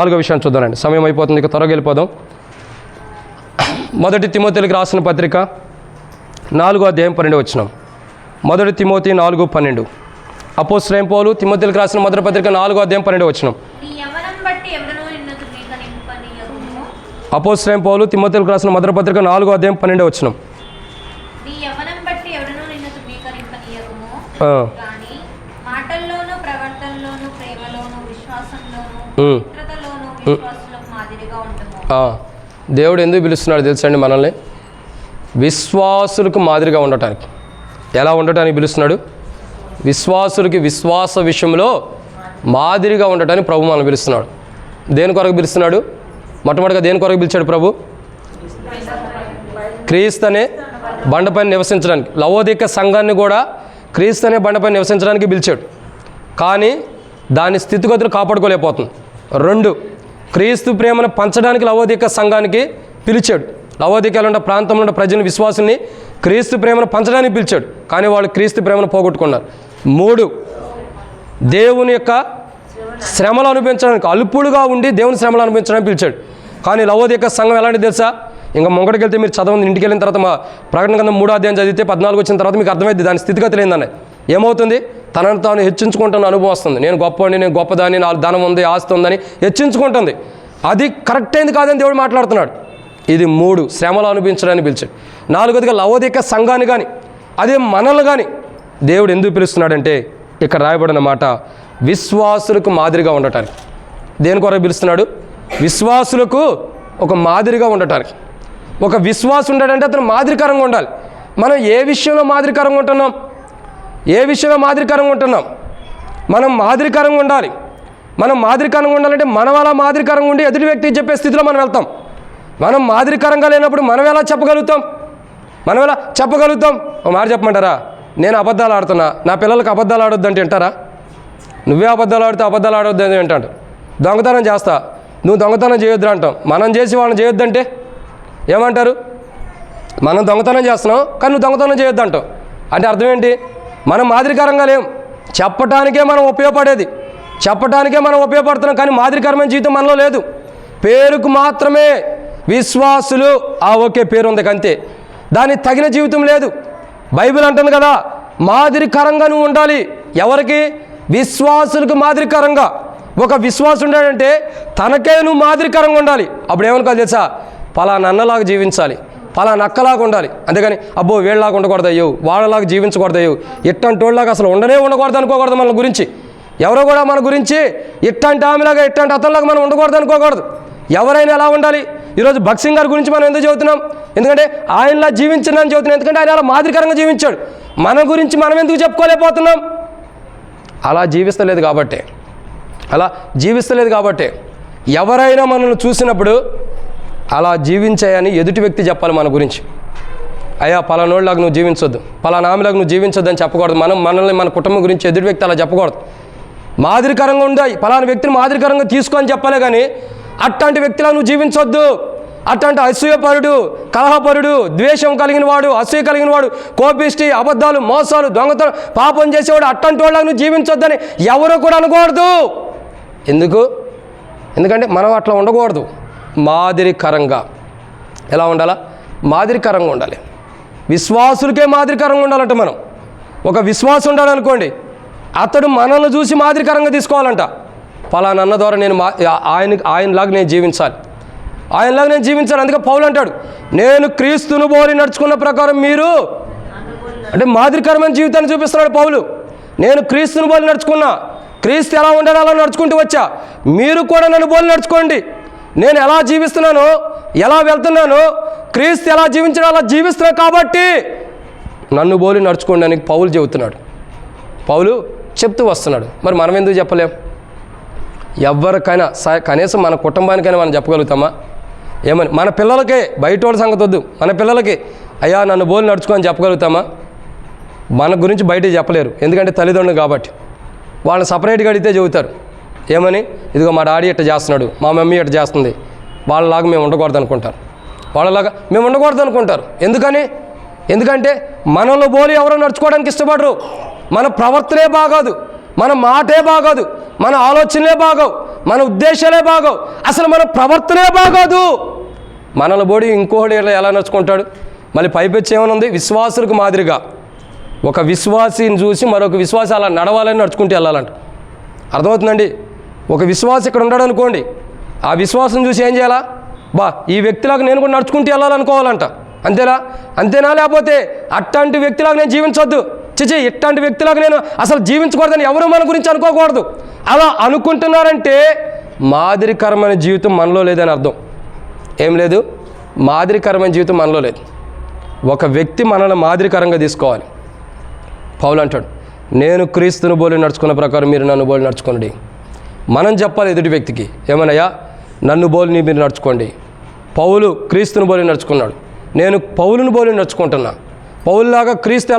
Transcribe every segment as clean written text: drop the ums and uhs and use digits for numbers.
4వ విషయాన్ని చూద్దామండి. సమయం అయిపోతుంది, ఇక త్వరగా వెళ్ళిపోదాం. 1 తిమోతికి రాసిన పత్రిక 4వ అధ్యాయం 12వ వచనం. 1 తిమోతి 4:12. అపోస్తలుడైన పౌలు తిమోతికి రాసిన మొదటి పత్రిక 4వ అధ్యాయం 12వ వచనం. అపోస్తలుడైన పౌలు తిమోతికి రాసిన మొదటి పత్రిక 4వ అధ్యాయం 12వ వచనం. దేవుడు ఎందుకు పిలుస్తున్నాడు తెలుసండి మనల్ని? విశ్వాసులకు మాదిరిగా ఉండటానికి. ఎలా ఉండటానికి పిలుస్తున్నాడు? విశ్వాసులకి విశ్వాస విషయంలో మాదిరిగా ఉండటానికి ప్రభు మనల్ని పిలుస్తున్నాడు. దేని కొరకు పిలుస్తున్నాడు? మొట్టమొదటిగా దేని కొరకు పిలిచాడు ప్రభు? క్రీస్తు అనే బండపైన నివసించడానికి. లవోదిక సంఘాన్ని కూడా క్రీస్తు అనే బండపైన నివసించడానికి పిలిచాడు. కానీ దాని స్థితిగతులు కాపాడుకోలేకపోతుంది. 2, క్రీస్తు ప్రేమను పంచడానికి లవోదిక సంఘానికి పిలిచాడు. లవోదికలో ఉన్న ప్రాంతంలో ఉన్న ప్రజల విశ్వాసుల్ని క్రీస్తు ప్రేమను పంచడానికి పిలిచాడు. కానీ వాళ్ళు క్రీస్తు ప్రేమను పోగొట్టుకున్నారు. 3, దేవుని యొక్క శ్రమలు అనుభవించడానికి, అల్పుడుగా ఉండి దేవుని శ్రమలు అనుభవించడానికి పిలిచాడు. కానీ లవోదిక సంఘం ఎలాంటిది తెలుసా? ఇంకా ముంగడికి వెళ్తే మీరు చదవండి, ఇంటికి వెళ్ళిన తర్వాత మా ప్రకటన గ్రంథం 3వ అధ్యాయం చదివితే 14 వచ్చిన తర్వాత మీకు అర్థమైంది దాని స్థితిగతులు ఏందన్నాయి. ఏమవుతుంది? తనను తాను హెచ్చించుకుంటున్న అనుభవం వస్తుంది. నేను గొప్పవాడిని, నేను గొప్పదాన్ని, నాకు ధనం ఉంది, ఆస్తి ఉందని హెచ్చించుకుంటుంది. అది కరెక్ట్ అయింది కాదని దేవుడు మాట్లాడుతున్నాడు. ఇది 3, శ్రమలు అనుభవించడానికి పిలిచాడు. 4వదిగా లవోదిక సంఘాన్ని కానీ అదే మనల్ని కానీ దేవుడు ఎందుకు పిలుస్తున్నాడంటే ఇక్కడ రాయబడిన మాట విశ్వాసులకు మాదిరిగా ఉండటానికి. దేని కొరకు పిలుస్తున్నాడు? విశ్వాసులకు ఒక మాదిరిగా ఉండటానికి. ఒక విశ్వాసం ఉండాలంటే అతను మాదిరికరంగా ఉండాలి. మనం ఏ విషయంలో మాదిరికరంగా ఉంటున్నాం? ఏ విషయంలో మాదిరికరంగా ఉంటున్నాం? మనం మాదిరికరంగా ఉండాలి. మనం మాదిరికరంగా ఉండాలంటే మనం అలా మాదిరికరంగా ఉండి ఎదుటి వ్యక్తికి చెప్పే స్థితిలో మనం వెళ్తాం. మనం మాదిరికరంగా లేనప్పుడు మనం ఎలా చెప్పగలుగుతాం? ఒక మాట చెప్పమంటారా? నేను అబద్ధాలు ఆడుతున్నా, నా పిల్లలకు అబద్ధాలు ఆడొద్దంటే వింటారా? నువ్వే అబద్ధాలు ఆడితే అబద్ధాలు ఆడొద్దని వింటాడు. దొంగతనం చేస్తా, నువ్వు దొంగతనం చేయొద్దు అంటాం. మనం చేసి వాళ్ళని చేయొద్దంటే ఏమంటారు? మనం దొంగతనం చేస్తున్నాం కానీ నువ్వు దొంగతనం చేయొద్దు అంటాం. అంటే అర్థం ఏంటి? మనం మాదిరికరంగా లేం. చెప్పటానికే మనం ఉపయోగపడుతున్నాం కానీ మాదిరికరమైన జీవితం మనలో లేదు. పేరుకు మాత్రమే విశ్వాసులు, ఓకే పేరు ఉంది అంతే, దానికి తగిన జీవితం లేదు. బైబిల్ అంటుంది కదా, మాదిరికరంగా నువ్వు ఉండాలి. ఎవరికి? విశ్వాసులకు మాదిరికరంగా. ఒక విశ్వాసం ఉండాలంటే తనకే నువ్వు మాదిరికరంగా ఉండాలి. అప్పుడు ఏమనుకోవాలి తెలుసా? పలానా అన్నలాగా జీవించాలి, పలానా అక్కలాగా ఉండాలి. అంతేగాని అబ్బో వీళ్ళలాగా ఉండకూడదయ్యో, వాళ్ళలాగా జీవించకూడదయ్యో, ఇట్టంటోళ్ళలాగా అసలు ఉండకూడదు అనుకోకూడదు. మన గురించి ఎవరో కూడా మన గురించి ఇట్టంటి ఆమెలాగా ఇట్టంటి అతనిలాగా మనం ఉండకూడదు అనుకోకూడదు. ఎవరైనా ఎలా ఉండాలి? ఈరోజు భగత్ సింగ్ గారి గురించి మనం ఎందుకు చదువుతున్నాం? ఎందుకంటే ఆయనలా జీవించానని చదువుతున్నాం. ఎందుకంటే ఆయన అలా మాదిరికరంగా జీవించాడు. మన గురించి మనం ఎందుకు చెప్పుకోలేకపోతున్నాం? అలా జీవిస్తలేదు కాబట్టి ఎవరైనా మనల్ని చూసినప్పుడు అలా జీవించాయని ఎదుటి వ్యక్తి చెప్పాలి మన గురించి. అయ్యా పలానోళ్ళలాగా నువ్వు జీవించొద్దు, పలానా ఆమెలాగా నువ్వు జీవించొద్దు అని చెప్పకూడదు. మనల్ని మన కుటుంబం గురించి ఎదుటి వ్యక్తి అలా చెప్పకూడదు. మాదిరికరంగా ఉండాలి, పలానా వ్యక్తిని మాదిరికరంగా తీసుకొని చెప్పాలే కానీ అట్లాంటి వ్యక్తిలా నువ్వు జీవించొద్దు. అట్లాంటి అసూయపరుడు, కలహపరుడు, ద్వేషం కలిగిన వాడు, అసూయ కలిగిన వాడు, కోపిష్టి, అబద్ధాలు, మోసాలు, దొంగతనం, పాపం చేసేవాడు అట్లాంటి వాళ్ళకు నువ్వు జీవించొద్దని ఎవరో కూడా అనకూడదు. ఎందుకంటే మనం అట్లా ఉండకూడదు. మాదిరికరంగా ఎలా ఉండాలా? మాదిరికరంగా ఉండాలి. విశ్వాసులకే మాదిరికరంగా ఉండాలంట. మనం ఒక విశ్వాసం ఉండాలనుకోండి, అతడు మనల్ని చూసి మాదిరికరంగా తీసుకోవాలంట. పలానా అన్న ద్వారా నేను ఆయనలాగా నేను జీవించాలి. అందుకే పౌలు అంటాడు, నేను క్రీస్తును పోలి నడుచుకున్న ప్రకారం మీరు అంటే మాదిరికరమైన జీవితాన్ని చూపిస్తున్నాడు పౌలు. నేను క్రీస్తును పోలి నడుచుకున్నా, క్రీస్తు ఎలా ఉండాలో అలా నడుచుకుంటూ వచ్చా, మీరు కూడా నన్ను పోలి నడుచుకోండి. నేను ఎలా జీవిస్తున్నానో, ఎలా వెళ్తున్నానో, క్రీస్తు ఎలా జీవించాడో అలా జీవిస్తున్నా కాబట్టి నన్ను పోలి నడుచుకోండి అని పౌలు చెబుతున్నాడు. పౌలు చెప్తూ వస్తున్నాడు. మరి మనం ఎందుకు చెప్పలేం? ఎవరికైనా కనీసం మన కుటుంబానికైనా మనం చెప్పగలుగుతామా? ఏమని? మన పిల్లలకే, బయట వాళ్ళ సంగతి వద్దు, మన పిల్లలకి అయ్యా నన్ను పోలి నడుచుకొని చెప్పగలుగుతామా? మన గురించి బయట చెప్పలేరు. ఎందుకంటే తల్లిదండ్రులు కాబట్టి. వాళ్ళని సపరేట్గా అడిగితే చెబుతారు. ఏమని? ఇదిగో మా డాడీ ఇట్ట చేస్తున్నాడు, మా మమ్మీ ఇట్ట చేస్తుంది, వాళ్ళలాగా మేము ఉండకూడదు అనుకుంటారు. ఎందుకంటే మనలో పోలి ఎవరో నడుచుకోవడానికి ఇష్టపడరు. మన ప్రవర్తనే బాగోదు, మన మాటే బాగోదు, మన ఆలోచనలే బాగోవు, మన ఉద్దేశాలే బాగోవు, అసలు మన ప్రవర్తనే బాగోదు. మనల్ని బోడి ఇంకోటి ఎలా నడుచుకుంటాడు? మళ్ళీ పైపెచ్చి ఏమైనా ఉంది? విశ్వాసులకు మాదిరిగా ఒక విశ్వాసిని చూసి మరొక విశ్వాసి అలా నడవాలని నడుచుకుంటూ వెళ్ళాలంట. అర్థమవుతుందండి? ఒక విశ్వాసి ఇక్కడ ఉన్నాడు అనుకోండి, ఆ విశ్వాసం చూసి ఏం చేయాలా? ఈ వ్యక్తిలాగా నేను కూడా నడుచుకుంటూ వెళ్ళాలనుకోవాలంట. అంతేనా? లేకపోతే అట్లాంటి వ్యక్తిలాగా నేను జీవించవద్దు, ఇట్లాంటి వ్యక్తిలాగా నేను అసలు జీవించకూడదని ఎవరు మన గురించి అనుకోకూడదు. అలా అనుకుంటున్నారంటే మాదిరికరమైన జీవితం మనలో లేదని అర్థం. ఏం లేదు? మాదిరికరమైన జీవితం మనలో లేదు. ఒక వ్యక్తి మనల్ని మాదిరికరంగా తీసుకోవాలి. పౌలు అంటాడు, నేను క్రీస్తును పోలి నడుచుకున్న ప్రకారం మీరు నన్ను పోలి నడుచుకోండి. మనం చెప్పాలి ఎదుటి వ్యక్తికి, ఏమనయ్యా నన్ను పోలి మీరు నడుచుకోండి. పౌలు క్రీస్తును పోలి నడుచుకున్నాడు, నేను పౌలును పోలి నడుచుకుంటున్నా. పౌలులాగా క్రీస్తు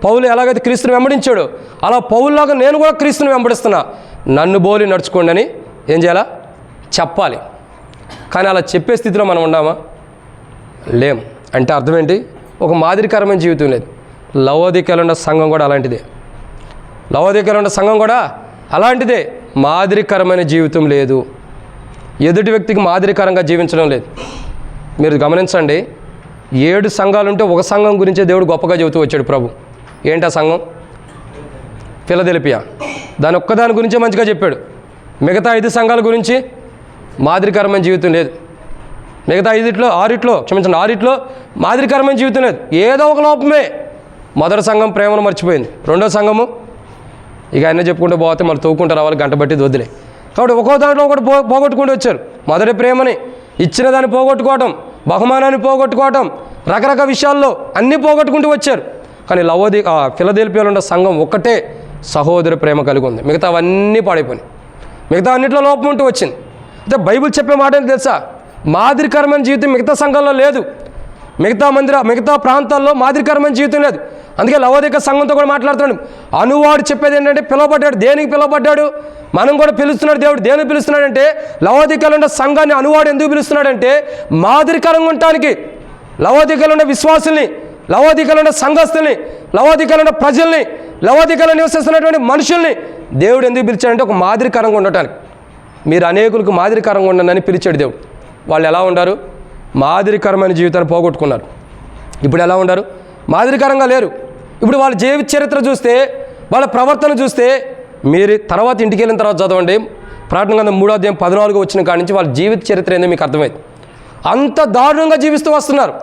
పౌలు ఎలాగైతే క్రీస్తుని వెంబడించాడు, అలా పౌలులాగా నేను కూడా క్రీస్తుని వెంబడిస్తున్నా, నన్ను పోలి నడుచుకోండి అని ఏం చేయాలా? చెప్పాలి. కానీ అలా చెప్పే స్థితిలో మనం ఉన్నామా? లేం. అంటే అర్థం ఏంటి? ఒక మాదిరికరమైన జీవితం లేదు. లవోదికలో ఉన్న సంఘం కూడా అలాంటిదే. అలాంటిదే. మాదిరికరమైన జీవితం లేదు. ఎదుటి వ్యక్తికి మాదిరికరంగా జీవించడం లేదు. మీరు గమనించండి, 7 సంఘాలు ఉంటే ఒక సంఘం గురించే దేవుడు గొప్పగా చెబుతూ వచ్చాడు ప్రభు. ఏంటి ఆ సంఘం? ఫిలదెల్ఫియా. దాని ఒక్కదాని గురించే మంచిగా చెప్పాడు. మిగతా 5 సంఘాల గురించి మాదిరికరమైన జీవితం లేదు. మిగతా 6 మాదిరికరమైన జీవితం లేదు. ఏదో ఒక లోపమే. మొదటి సంఘం ప్రేమను మర్చిపోయింది. రెండో సంఘము ఇక ఆయన చెప్పుకుంటూ పోతే మళ్ళీ తవ్వుకుంటూ రావాలి, గంట బట్టి వదిలే. కాబట్టి ఒక్కో దాంట్లో ఒకటి పోగొట్టుకుంటూ వచ్చారు. మొదటి ప్రేమని, ఇచ్చిన దాన్ని పోగొట్టుకోవటం, బహుమానాన్ని పోగొట్టుకోవటం, రకరకాల విషయాల్లో అన్నీ పోగొట్టుకుంటూ వచ్చారు. కానీ ఫిలదెల్ఫియాలో ఉన్న సంఘం ఒక్కటే సహోదర ప్రేమ కలిగి ఉంది. మిగతా అవన్నీ పాడైపోయినాయి. మిగతా అన్నింటిలో లోపం ఉంటూ వచ్చింది. అయితే బైబిల్ చెప్పే మాట ఏంటి తెలుసా? మాదిరికరమైన జీవితం మిగతా సంఘంలో లేదు. మిగతా ప్రాంతాల్లో మాదిరికరమైన జీవితం లేదు. అందుకే లవోదిక సంఘంతో కూడా మాట్లాడుతున్నాడు. అనువాడు చెప్పేది ఏంటంటే, పిలువబడ్డాడు. దేనికి పిలువబడ్డాడు? మనం కూడా పిలుస్తున్నాడు దేవుడు. దేనికి పిలుస్తున్నాడంటే, లవోదికలో ఉన్న సంఘాన్ని అనువాడు ఎందుకు పిలుస్తున్నాడంటే, మాదిరికరంగా ఉండటానికి. లవోదికలో ఉన్న విశ్వాసుల్ని, లవోదికలో ఉన్న సంఘస్థుల్ని, లవోదికలో ఉన్న ప్రజల్ని, లవోదికలో నివసిస్తున్నటువంటి మనుషుల్ని దేవుడు ఎందుకు పిలిచాడంటే, ఒక మాదిరికరంగా ఉండటానికి. మీరు అనేకులకు మాదిరికరంగా ఉండండి పిలిచాడు దేవుడు. వాళ్ళు ఎలా ఉండారు? మాదిరికరమైన జీవితాన్ని పోగొట్టుకున్నారు. ఇప్పుడు ఎలా ఉండారు? మాదిరికరంగా లేరు. ఇప్పుడు వాళ్ళ జీవిత చరిత్ర చూస్తే, వాళ్ళ ప్రవర్తన చూస్తే, మీరు తర్వాత ఇంటికి వెళ్ళిన తర్వాత చదవండి. ప్రకటన గ్రంథం 3వ అధ్యాయం 14 వచ్చిన కాడి నుంచి వాళ్ళ జీవిత చరిత్ర ఏందో మీకు అర్థమైంది. అంత దారుణంగా జీవిస్తూ వస్తున్నారు.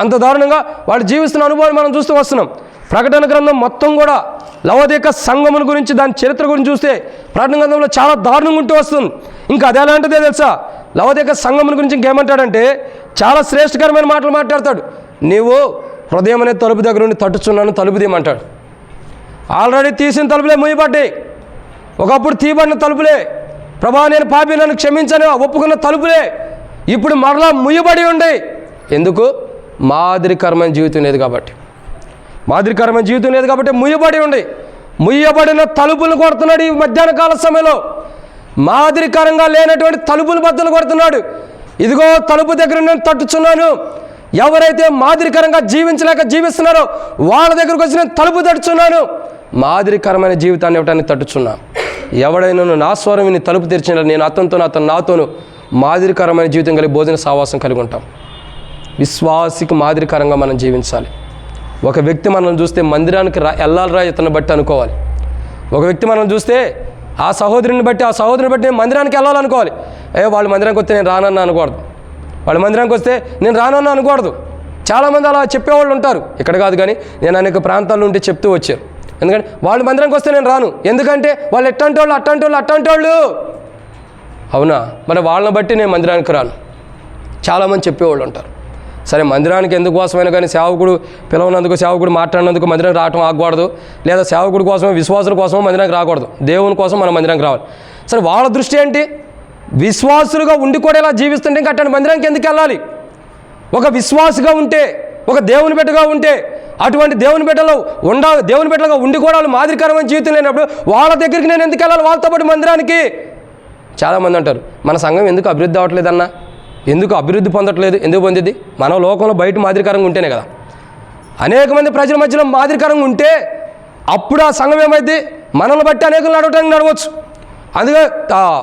అంత దారుణంగా వాళ్ళు జీవిస్తున్న అనుభవాన్ని మనం చూస్తూ వస్తున్నాం. ప్రకటన గ్రంథం మొత్తం కూడా లవోదిక సంఘముల గురించి, దాని చరిత్ర గురించి చూస్తే ప్రకటన గ్రంథంలో చాలా దారుణంగా ఉంటూ వస్తుంది. ఇంకా అది ఎలాంటిదే తెలుసా? లవోదిక సంఘముల గురించి ఇంకేమంటాడంటే, చాలా శ్రేష్టకరమైన మాటలు మాట్లాడతాడు. నీవు హృదయం అనే తలుపు దగ్గర నుండి తట్టుచున్నాను, తలుపు తీయమంటాడు. ఆల్రెడీ తీసిన తలుపులే మూయబడ్డాయి. ఒకప్పుడు తీయబడిన తలుపులే. ప్రభా నేను పాపి, నన్ను క్షమించని ఒప్పుకున్న తలుపులే ఇప్పుడు మరలా ముయ్యబడి ఉండే. ఎందుకు? మాదిరికరమైన జీవితం లేదు కాబట్టి. ముయ్యబడి ఉండి, ముయ్యబడిన తలుపులు కొడుతున్నాడు ఈ మధ్యాహ్న కాల సమయంలో. మాదిరికరంగా లేనటువంటి తలుపులు బద్దలు కొడుతున్నాడు. ఇదిగో తలుపు దగ్గర నేను తట్టుచున్నాను. ఎవరైతే మాదిరికరంగా జీవిస్తున్నారో వాళ్ళ దగ్గరకు వచ్చి నేను తలుపు తట్టుచున్నాను. మాదిరికరమైన జీవితాన్ని ఇవ్వటానికి తట్టుచున్నా. ఎవడైనా నా స్వరం విని తలుపు తెరిచిన నేను అతను నాతోను మాదిరికరమైన జీవితం కలిగి భోజన సావాసం కలిగి ఉంటాం. విశ్వాసికి మాదిరికరంగా మనం జీవించాలి. ఒక వ్యక్తి మనల్ని చూస్తే మందిరానికి వెళ్ళాలరా ఇతను బట్టి అనుకోవాలి. ఒక వ్యక్తి మనల్ని చూస్తే ఆ సహోదరుని బట్టి నేను మందిరానికి వెళ్ళాలనుకోవాలి. వాళ్ళు మందిరానికి వస్తే నేను రానన్నా అనకూడదు. వాళ్ళు మందిరానికి వస్తే నేను రానన్నా అనకూడదు. చాలామంది అలా చెప్పేవాళ్ళు ఉంటారు. ఇక్కడ కాదు కానీ నేను అనేక ప్రాంతాల్లో ఉంటే చెప్తూ వచ్చారు. ఎందుకంటే వాళ్ళు మందిరానికి వస్తే నేను రాను. ఎందుకంటే వాళ్ళు అట్టంటి వాళ్ళు. అవునా? మరి వాళ్ళని బట్టి నేను మందిరానికి రాను. చాలామంది చెప్పేవాళ్ళు ఉంటారు. సరే, మందిరానికి ఎందుకోసమైనా కానీ సేవకుడు పిలవనందుకు, సేవకుడు మాట్లాడినందుకు మందిరానికి రావటం ఆగకూడదు. లేదా సేవకుడి కోసమో విశ్వాసుల కోసమో మందిరానికి రాకూడదు. దేవుని కోసం మనం మందిరానికి రావాలి. సరే, వాళ్ళ దృష్టి ఏంటి? విశ్వాసులుగా ఉండి కూడా ఇలా జీవిస్తుంటే ఇంకా అట్టని మందిరానికి ఎందుకు వెళ్ళాలి? ఒక విశ్వాసిగా ఉంటే, ఒక దేవుని బిడ్డగా ఉంటే, అటువంటి దేవుని బిడ్డలుగా ఉండి కూడా వాళ్ళు మాదిరికరమైన జీవితం లేనప్పుడు వాళ్ళ దగ్గరికి నేను ఎందుకు వెళ్ళాలి? వాళ్ళతో పాటు మందిరానికి. చాలామంది అంటారు, మన సంఘం ఎందుకు అభివృద్ధి అవ్వట్లేదన్నా, ఎందుకు అభివృద్ధి పొందట్లేదు? ఎందుకు పొందింది? మనం లోకంలో బయట మాదిరికరంగా ఉంటేనే కదా. అనేక మంది ప్రజల మధ్యలో మాదిరికరంగా ఉంటే అప్పుడు ఆ సంఘం ఏమైంది? మనల్ని బట్టి అనేకులు నడవటానికి నడవచ్చు. అందుకే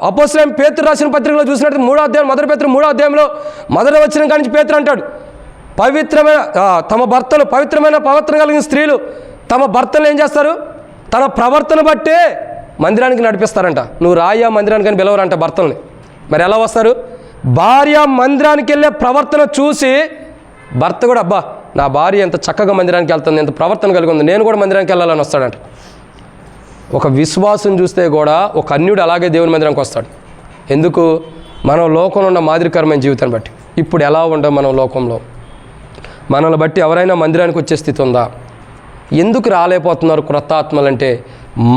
అపోస్తలుడైన పేతురు రాసిన పత్రికలో చూసినట్టు 3వ అధ్యాయం మొదటి పేతురు 3వ అధ్యాయంలో మొదటి వచనం కాడి నుంచి పేతురు అంటాడు, పవిత్రమైన తమ భర్తలు పవిత్రం కలిగిన స్త్రీలు తమ భర్తలు ఏం చేస్తారు, తన ప్రవర్తన బట్టే మందిరానికి నడిపిస్తారంట. నువ్వు రాయ్యా మందిరానికి అని పిలవరంట భర్తల్ని. మరి ఎలా వస్తారు? భార్య మందిరానికి వెళ్ళే ప్రవర్తన చూసి భర్త కూడా అబ్బా నా భార్య ఎంత చక్కగా మందిరానికి వెళ్తుంది, ఎంత ప్రవర్తన కలిగి ఉంది, నేను కూడా మందిరానికి వెళ్ళాలని వస్తాడంట. ఒక విశ్వాసం చూస్తే కూడా ఒక అన్యుడు అలాగే దేవుని మందిరానికి వస్తాడు. ఎందుకు? మనం లోకంలో ఉన్న మాదిరికరమైన జీవితాన్ని బట్టి. ఇప్పుడు ఎలా ఉంటాం మనం లోకంలో? మనల్ని బట్టి ఎవరైనా మందిరానికి వచ్చే స్థితి ఉందా? ఎందుకు రాలేకపోతున్నారు క్రొత్త ఆత్మలంటే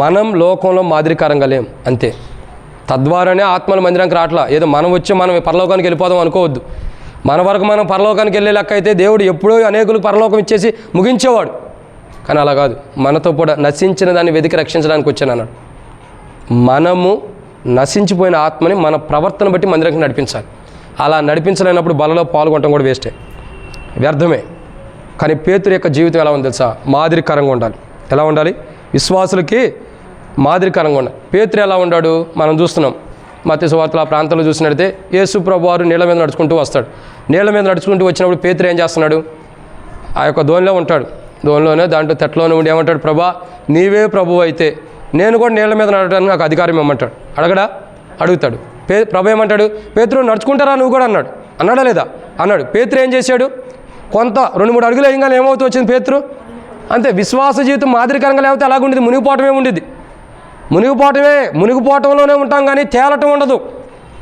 మనం లోకంలో మాదిరికరంగా లేం అంతే. తద్వారానే ఆత్మల మందిరానికి రావట్లా. ఏదో మనం వచ్చి మనం పరలోకానికి వెళ్ళిపోదాం అనుకోవద్దు. మన వరకు మనం పరలోకానికి వెళ్ళే లెక్క అయితే దేవుడు ఎప్పుడో అనేకులకు పరలోకం ఇచ్చేసి ముగించేవాడు. కానీ అలా కాదు, మనతో కూడా నశించిన దాన్ని వెతికి రక్షించడానికి వచ్చాను అన్నాడు. మనము నశించిపోయిన ఆత్మని మన ప్రవర్తన బట్టి మందిరానికి నడిపించాలి. అలా నడిపించలేనప్పుడు బలలో పాల్గొనడం కూడా వేస్టే, వ్యర్థమే. కానీ పేతురు యొక్క జీవితం ఎలా ఉంది తెలుసా? మాదిరికరంగా ఉండాలి. ఎలా ఉండాలి? విశ్వాసులకి మాదిరికరంగా ఉండాలి. పేతురు ఎలా ఉన్నాడు మనం చూస్తున్నాం. మత్తయి సువార్తలో ఆ ప్రాంతంలో చూసినట్లయితే యేసు ప్రభువారు నీళ్ళ మీద నడుచుకుంటూ వస్తాడు. నీళ్ళ మీద నడుచుకుంటూ వచ్చినప్పుడు పేతురు ఏం చేస్తున్నాడు? ఆ యొక్క దోణిలో ఉంటాడు. దోణిలోనే దాంట్లో తెట్లోనే ఉండి ఏమంటాడు? ప్రభా నీవే ప్రభువు అయితే నేను కూడా నీళ్ళ మీద నడవడానికి నాకు అధికారం ఇవ్వమంటాడు. అడుగుతాడు. ప్రభు ఏమంటాడు? పేతురు నడుచుకుంటారా నువ్వు కూడా అన్నాడు. అన్నాడా లేదా? అన్నాడు. పేతురు ఏం చేశాడు? కొంత 2-3 అడుగులు వేయగానే ఏమవుతూ వచ్చింది పేతురు? అంతే. విశ్వాస జీవితం మాదిరికరంగా లేకపోతే అలాగుండేది, మునిగిపోవటమే ఉండేది. మునిగిపోవటంలోనే ఉంటాం కానీ తేలటం ఉండదు.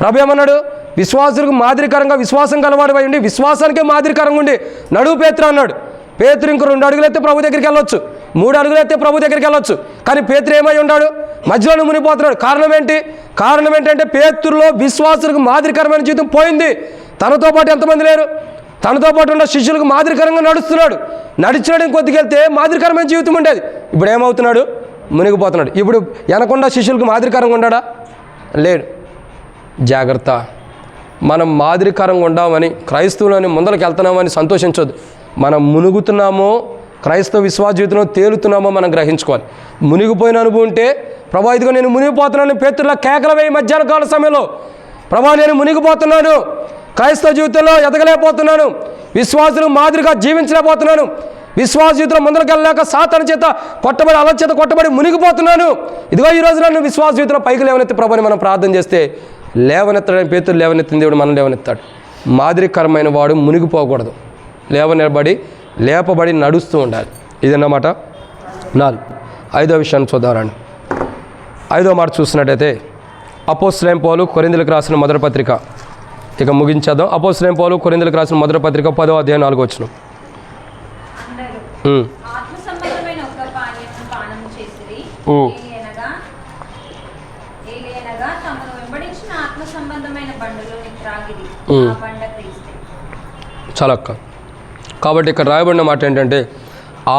ప్రభు ఏమన్నాడు? విశ్వాసులకు మాదిరికరంగా విశ్వాసం కలవాడు ఉండి విశ్వాసానికే మాదిరికరంగా ఉండి నడువు పేతురు అన్నాడు. పేతురు ఇంకో 2 అడుగులు అయితే ప్రభు దగ్గరికి వెళ్ళొచ్చు, 3 అడుగులు అయితే ప్రభు దగ్గరికి వెళ్ళొచ్చు. కానీ పేతురు ఏమై ఉన్నాడు? మధ్యలోనే మునిగిపోతున్నాడు. కారణం ఏంటంటే పేతురులో విశ్వాసులకు మాదిరికరమైన జీవితం పోయింది. తనతో పాటు ఎంతమంది లేరు? తనతో పాటు ఉన్న శిష్యులకు మాదిరికరంగా నడిచినాడు ఇంకొద్దికి వెళ్తే మాదిరికరమైన జీవితం ఉండేది. ఇప్పుడు ఏమవుతున్నాడు? మునిగిపోతున్నాడు. ఇప్పుడు వెనకుండా శిష్యులకు మాదిరికరంగా ఉన్నాడా? లేడు. జాగ్రత్త. మనం మాదిరికరంగా ఉండామని క్రైస్తవులని ముందరికి వెళ్తున్నామని సంతోషించొద్దు. మనం మునుగుతున్నామో క్రైస్తవ విశ్వాస జీవితంలో తేలుతున్నామో మనం గ్రహించుకోవాలి. మునిగిపోయిన అనుభవం ఉంటే ప్రభా ఇదిగో నేను మునిగిపోతున్నాను పేతురులా కేకలు వేయి మధ్యాహ్న కాల సమయంలో, ప్రభా నేను మునిగిపోతున్నాను, క్రైస్తవ జీవితంలో ఎదగలేకపోతున్నాను, విశ్వాసులు మాదిరిగా జీవించలేకపోతున్నాను, విశ్వాస జీవితంలో ముందరికి వెళ్ళలేక సాతాను చేత కొట్టబడి అల చేత కొట్టబడి మునిగిపోతున్నాను, ఇదిగో ఈ రోజు నన్ను విశ్వాస జీవితంలో పైకి లేవనెత్తి ప్రభుని మనం ప్రార్థన చేస్తే లేవనెత్తడానికి పేతురు లేవనెత్తిన దేవుడు మనం లేవనెత్తాడు. మాదిరికరమైన వాడు మునిగిపోకూడదు, లేపబడి నడుస్తూ ఉండాలి. ఇదన్నమాట 4. 5వ విషయాన్ని చూద్దామండి. 5వ మాట చూసినట్టయితే అపోస్తలుడైన పౌలు కొరింథీయులకు రాసిన మొదటి పత్రిక, ఇక ముగించేద్దాం. అపోస్తలుడైన పౌలు కొరింథీయులకు రాసిన మొదటి పత్రిక 10వ అధ్యాయం 4వ వచనం. చాలా అక్క. కాబట్టి ఇక్కడ రాయబడిన మాట ఏంటంటే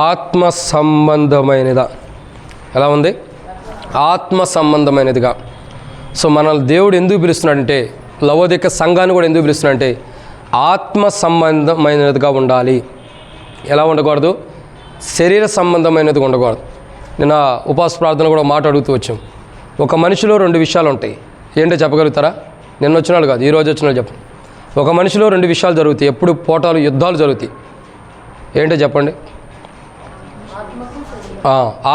ఆత్మ సంబంధమైనదా. ఎలా ఉంది? ఆత్మ సంబంధమైనదిగా. సో మనల్ని దేవుడు ఎందుకు పిలుస్తున్నాడంటే, లవోదిక సంఘాన్ని కూడా ఎందుకు పిలుస్తున్నాడంటే ఆత్మ సంబంధమైనదిగా ఉండాలి. ఎలా ఉండకూడదు? శరీర సంబంధమైనదిగా ఉండకూడదు. నిన్న ఉపవాస ప్రార్థన కూడా మాట అడుగుతూ వచ్చాం. ఒక మనిషిలో 2 విషయాలు ఉంటాయి. ఏంటో చెప్పగలుగుతారా? నిన్న వచ్చిన వాళ్ళు కాదు, ఈరోజు వచ్చిన వాళ్ళు చెప్పండి. ఒక మనిషిలో 2 విషయాలు జరుగుతాయి, ఎప్పుడు పోటాలు యుద్ధాలు జరుగుతాయి. ఏంటో చెప్పండి.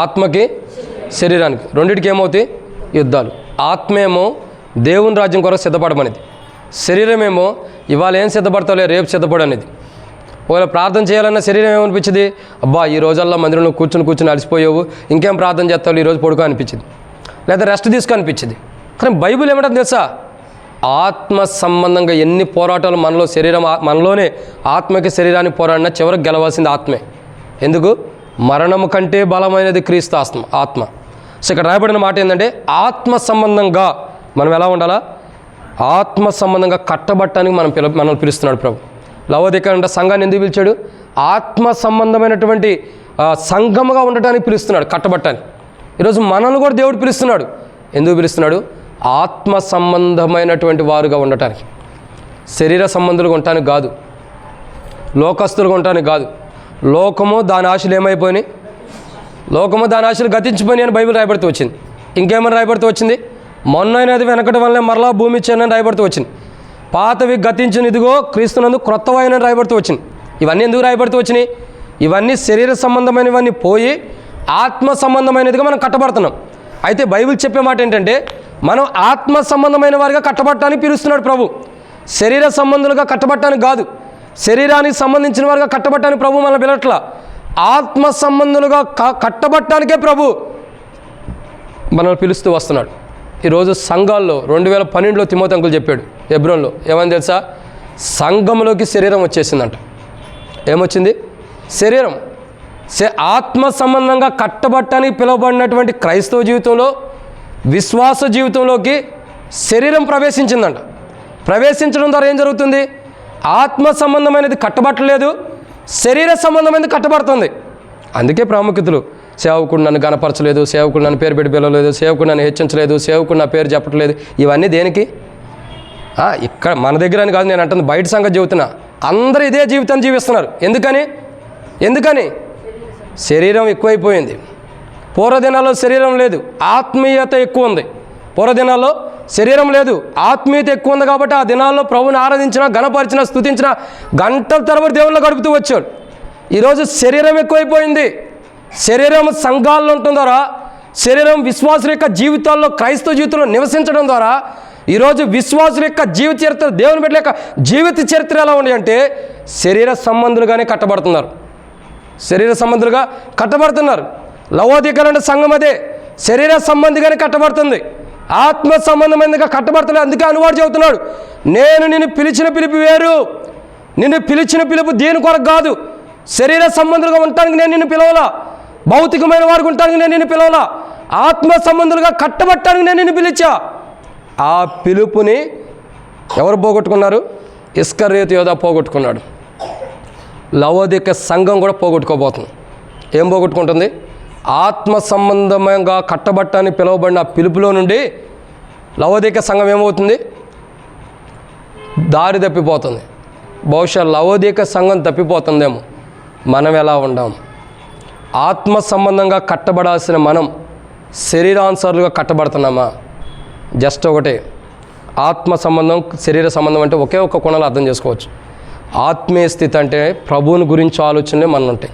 ఆత్మకి శరీరానికి రెండిటికి ఏమవుతాయి? యుద్ధాలు. ఆత్మేమో దేవుని రాజ్యం కొరకు సిద్ధపడమనేది, శరీరమేమో ఇవాళ ఏం సిద్ధపడతావులే రేపు సిద్ధపడు అనేది. ఒకవేళ ప్రార్థన చేయాలన్న శరీరం ఏమనిపించింది? అబ్బా ఈ రోజల్లా మందిరంలో కూర్చుని అలసిపోయావు, ఇంకేం ప్రార్థన చేస్తావు, ఈరోజు పడుకో అనిపించింది, లేదా రెస్ట్ తీసుకో అనిపించింది. కానీ బైబిల్ ఏమంటుంది తెలుసా? ఆత్మ సంబంధంగా ఎన్ని పోరాటాలు మనలోనే ఆత్మకి శరీరాన్ని పోరాడినా చివరికి గెలవాల్సింది ఆత్మే. ఎందుకు? మరణము కంటే బలమైనది క్రీస్తు ఆత్మ. సో ఇక్కడ రాయబడిన మాట ఏంటంటే ఆత్మ సంబంధంగా మనం ఎలా ఉండాలా? ఆత్మ సంబంధంగా కట్టబట్టడానికి మనల్ని పిలుస్తున్నాడు ప్రభు. లవోదిక అంటే సంఘాన్ని ఎందుకు పిలిచాడు? ఆత్మ సంబంధమైనటువంటి సంఘముగా ఉండటానికి పిలుస్తున్నాడు, కట్టబట్టానికి. ఈరోజు మనల్ని కూడా దేవుడు పిలుస్తున్నాడు. ఎందుకు పిలుస్తున్నాడు? ఆత్మ సంబంధమైనటువంటి వారుగా ఉండటానికి, శరీర సంబంధులుగా ఉండటానికి కాదు, లోకస్తులుగా ఉండటానికి కాదు. లోకము దాని ఆశలు ఏమైపోయినాయి? లోకము దాని ఆశలు గతించిపోయినాయి అని బైబిల్ రాయబడుతూ వచ్చింది. ఇంకేమైనా రాయబడుతూ వచ్చింది? మొన్నైనది వెనకటి వల్లనే మరలా భూమి చేయనని రాయబడుతూ వచ్చింది. పాతవి గతించిన ఇదిగో క్రీస్తునందు క్రొత్తవైన రాయబడుతూ వచ్చింది. ఇవన్నీ ఎందుకు రాయబడుతూ వచ్చినాయి? ఇవన్నీ శరీర సంబంధమైనవన్నీ పోయి ఆత్మ సంబంధమైనదిగా మనం కట్టబడుతున్నాం. అయితే బైబిల్ చెప్పే మాట ఏంటంటే మనం ఆత్మ సంబంధమైన వారిగా కట్టబడటానికి పిలుస్తున్నాడు ప్రభు. శరీర సంబంధులుగా కట్టబడటానికి కాదు, శరీరానికి సంబంధించిన వారిగా కట్టబడటానికి ప్రభు మన పిలట్ల, ఆత్మ సంబంధులుగా కట్టబడటానికే ప్రభు మనల్ని పిలుస్తూ వస్తున్నాడు. ఈరోజు సంఘాల్లో 2012లో తిమోతి అంకుల్ చెప్పాడు హెబ్రోన్లో, ఏమని తెలుసా? సంఘంలోకి శరీరం వచ్చేసిందంట. ఏమొచ్చింది? శరీరం. ఆత్మ సంబంధంగా కట్టబడటానికి పిలువబడినటువంటి క్రైస్తవ జీవితంలో, విశ్వాస జీవితంలోకి శరీరం ప్రవేశించిందంట. ప్రవేశించడం ద్వారా ఏం జరుగుతుంది? ఆత్మ సంబంధమైనది కట్టబట్టలేదు, శరీర సంబంధమైనది కట్టబడుతుంది. అందుకే ప్రాముఖ్యతలు, సేవకుడు నన్ను గణపరచలేదు, సేవకుడు నన్ను పేరు పెట్టి పిలవలేదు, సేవకుడు నన్ను హెచ్చించలేదు, సేవకుడు నా పేరు చెప్పట్లేదు. ఇవన్నీ దేనికి? ఇక్కడ మన దగ్గర అని కాదు, నేను అంటుంది బయట సంగతి చెబుతున్నా. అందరూ ఇదే జీవితాన్ని జీవిస్తున్నారు. ఎందుకని శరీరం ఎక్కువైపోయింది. పూర్వదినాల్లో శరీరం లేదు, ఆత్మీయత ఎక్కువ ఉంది. పూర్వదినాల్లో శరీరం లేదు, ఆత్మీయత ఎక్కువ ఉంది. కాబట్టి ఆ దినాల్లో ప్రభుని ఆరాధించిన, గణపరిచిన, స్తుతించిన, గంటల తరబడి దేవుళ్ళు గడుపుతూ వచ్చాడు. ఈరోజు శరీరం ఎక్కువైపోయింది. శరీరం సంఘాల్లో ఉండటం ద్వారా, శరీరం విశ్వాసుల యొక్క జీవితాల్లో, క్రైస్తవ జీవితంలో నివసించడం ద్వారా ఈరోజు విశ్వాసుల యొక్క జీవిత చరిత్ర, దేవుని బిడ్డల యొక్క జీవిత చరిత్ర ఎలా ఉంది అంటే శరీర సంబంధులుగానే కట్టబడుతున్నారు. శరీర సంబంధులుగా కట్టబడుతున్నారు. లవోదికల సంఘం అదే శరీర సంబంధిగానే కట్టబడుతుంది, ఆత్మ సంబంధమైనదిగా కట్టబడుతుంది. అందుకే అనువాడు చెబుతున్నాడు, నేను నిన్ను పిలిచిన పిలుపు వేరు. నిన్ను పిలిచిన పిలుపు దేని కొరకు కాదు, శరీర సంబంధులుగా ఉండటానికి నేను నిన్ను పిలవలా, భౌతికమైన వారికి ఉండటానికి నేను నిన్ను పిలవలా, ఆత్మ సంబంధులుగా కట్టబట్టడానికి నేను నిన్ను పిలిచా. ఆ పిలుపుని ఎవరు పోగొట్టుకున్నారు? ఇస్కరియోతు యోధా పోగొట్టుకున్నాడు. లవోదిక సంఘం కూడా పోగొట్టుకోబోతుంది. ఏం పోగొట్టుకుంటుంది? ఆత్మ సంబంధంగా కట్టబట్టడానికి పిలువబడిన పిలుపులో నుండి లవోదిక సంఘం ఏమవుతుంది? దారి తప్పిపోతుంది. బహుశా లవోదిక సంఘం తప్పిపోతుందేమో. మనం ఎలా ఉండాం? ఆత్మ సంబంధంగా కట్టబడాల్సిన మనం శరీరానుసారులుగా కట్టబడుతున్నామా? జస్ట్ ఒకటే, ఆత్మ సంబంధం, శరీర సంబంధం అంటే ఒకే ఒక కోణంలో అర్థం చేసుకోవచ్చు. ఆత్మీయ స్థితి అంటే ప్రభువుని గురించి ఆలోచనలే మనలో ఉంటాయి.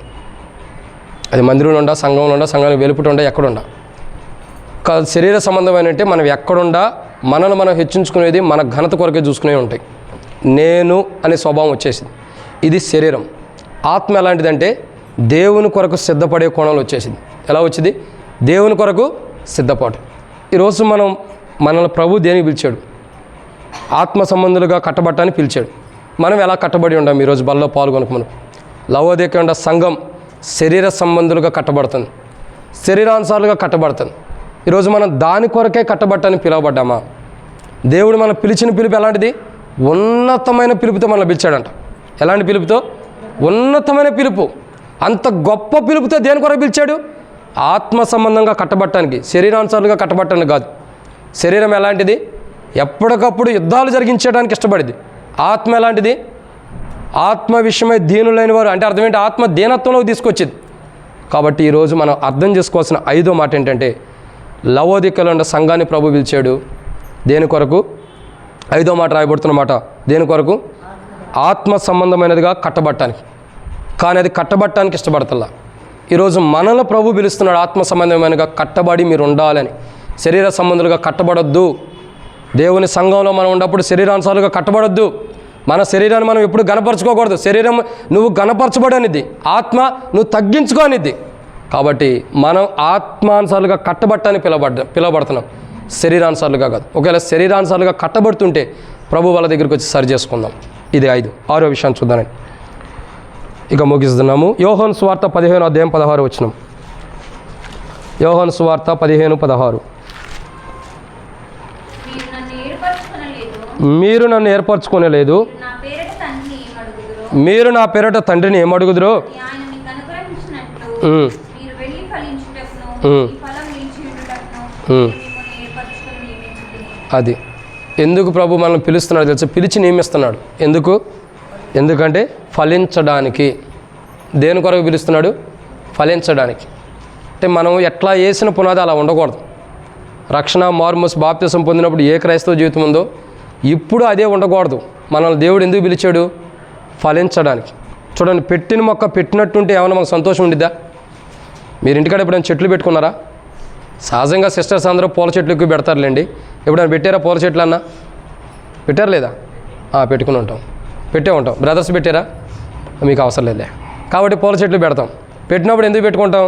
అది మందిరంలో ఉండా, సంఘంలో ఉండా, సంఘానికి వెలుపుట ఉండా, ఎక్కడుండా. శరీర సంబంధమైన అంటే మనం ఎక్కడుండా మనల్ని మనం హెచ్చించుకునేది మన ఘనత కొరకే చూసుకునే ఉంటాయి. నేను అనే స్వభావం వచ్చేసింది. ఇది శరీరం. ఆత్మ ఎలాంటిదంటే దేవుని కొరకు సిద్ధపడే కోణంలో వచ్చేసింది. ఎలా వచ్చింది? దేవుని కొరకు సిద్ధపాటు. ఈరోజు మనల్ని ప్రభు దేనికి పిలిచాడు? ఆత్మ సంబంధులుగా కట్టబట్టడానికి పిలిచాడు. మనం ఎలా కట్టబడి ఉండాం? ఈరోజు బల్లో పాల్గొనక మనం లవోదిక ఉండ సంఘం శరీర సంబంధులుగా కట్టబడుతుంది, శరీరానుసారులుగా కట్టబడుతుంది. ఈరోజు మనం దాని కొరకే కట్టబట్టడానికి పిలువబడ్డామా? దేవుడు మనం పిలిచిన పిలుపు ఎలాంటిది? ఉన్నతమైన పిలుపుతో మనల్ని పిలిచాడంట. ఎలాంటి పిలుపుతో? ఉన్నతమైన పిలుపు. అంత గొప్ప పిలుపుతో దేని కొరకు పిలిచాడు? ఆత్మ సంబంధంగా కట్టబట్టడానికి, శరీరానుసారులుగా కట్టబట్టడానికి కాదు. శరీరం ఎలాంటిది? ఎప్పటికప్పుడు యుద్ధాలు జరిగించడానికి ఇష్టపడింది. ఆత్మ ఎలాంటిది? ఆత్మ విషయమై దీనులైన వారు అంటే అర్థం ఏంటి? ఆత్మ దీనత్వంలోకి తీసుకొచ్చింది. కాబట్టి ఈరోజు మనం అర్థం చేసుకోవాల్సిన 5వ మాట ఏంటంటే లవోదికలో ఉన్న సంఘాన్ని ప్రభు పిలిచాడు దేని కొరకు? 5వ మాట రాయబడుతున్న మాట దేని కొరకు? ఆత్మ సంబంధమైనదిగా కట్టబట్టడానికి. కానీ అది కట్టబట్టడానికి ఇష్టపడతల్లా. ఈరోజు మనల్ని ప్రభు పిలుస్తున్నాడు ఆత్మ సంబంధమైనగా కట్టబడి మీరు ఉండాలని. శరీర సంబంధులుగా కట్టబడొద్దు. దేవుని సంఘంలో మనం ఉన్నప్పుడు శరీరానుసారులుగా కట్టబడొద్దు. మన శరీరాన్ని మనం ఎప్పుడు గణపరచుకోకూడదు. శరీరం నువ్వు గణపరచబడనిద్ది, ఆత్మ నువ్వు తగ్గించుకోనిద్ది. కాబట్టి మనం ఆత్మానుసారులుగా కట్టబట్టని పిలవబడుతున్నాం, శరీరానుసారులుగా కాదు. ఒకవేళ శరీరానుసారులుగా కట్టబడుతుంటే ప్రభు వాళ్ళ దగ్గరికి వచ్చి సరి చేసుకుందాం. ఇది 5. 6వ విషయాన్ని చూద్దానండి. ఇక ముగిస్తున్నాము. యోహాను సువార్త 15వ అధ్యాయం 16వ వచనం. యోహాను సువార్త 15:16. మీరు నన్ను ఏర్పరచుకోలేదు, మీరు నా పేరట తండ్రిని ఏమడుగుదురో అది. ఎందుకు ప్రభు మనల్ని పిలుస్తున్నాడు తెలుసా? పిలిచి నియమిస్తున్నాడు. ఎందుకంటే ఫలించడానికి. దేని కొరకు పిలుస్తున్నాడు? ఫలించడానికి. అంటే మనం ఎట్లా వేసిన పునాది అలా ఉండకూడదు. రక్షణ మార్మోస్ బాప్తిసం పొందినప్పుడు ఏ క్రైస్తవ జీవితం ఉందో ఇప్పుడు అదే ఉండకూడదు. మనల్ని దేవుడు ఎందుకు పిలిచాడు? ఫలించడానికి. చూడండి, పెట్టిన మొక్క పెట్టినట్టుంటే ఏమైనా మాకు సంతోషం ఉండిద్దా? మీరు ఇంటికాడ ఎప్పుడైనా చెట్లు పెట్టుకున్నారా? సహజంగా సిస్టర్స్ అందరూ పూల చెట్లు ఎక్కువ పెడతారులేండి. ఎప్పుడైనా పెట్టారా పూల చెట్లు అన్నా? పెట్టారు లేదా? పెట్టుకుని ఉంటాం, పెట్టే ఉంటాం. బ్రదర్స్ పెట్టారా? మీకు అవసరం లేదులే. కాబట్టి పూల చెట్లు పెడతాం. పెట్టినప్పుడు ఎందుకు పెట్టుకుంటాం?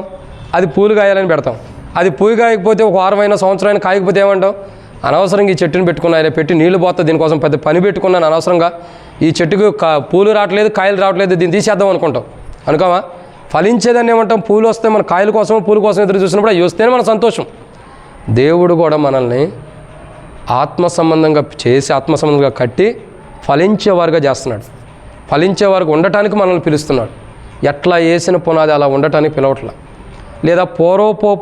అది పూలు కాయాలని పెడతాం. అది పూలు కాయకపోతే ఒక వారమైన సంవత్సరాన్ని కాయకపోతే ఏమంటాం? అనవసరంగా ఈ చెట్టుని పెట్టుకున్నా, పెట్టి నీళ్లు పోతా, దీనికోసం పెద్ద పని పెట్టుకున్నాను అనవసరంగా, ఈ చెట్టుకు పూలు రావట్లేదు, కాయలు రావట్లేదు, దీన్ని తీసేద్దాం అనుకుంటాం. అనుకోమా? ఫలించేదాన్ని ఏమంటాం? పూలు వస్తే మన కాయల కోసం పూల కోసం ఎదురు చూసినప్పుడు అవి వస్తేనే మన సంతోషం. దేవుడు కూడా మనల్ని ఆత్మ సంబంధంగా చేసి, ఆత్మ సంబంధంగా కట్టి ఫలించేవారుగా చేస్తున్నాడు. ఫలించేవారికి ఉండటానికి మనల్ని పిలుస్తున్నాడు. ఎట్లా వేసిన పునాది అలా ఉండటానికి పిలవట్లా, లేదా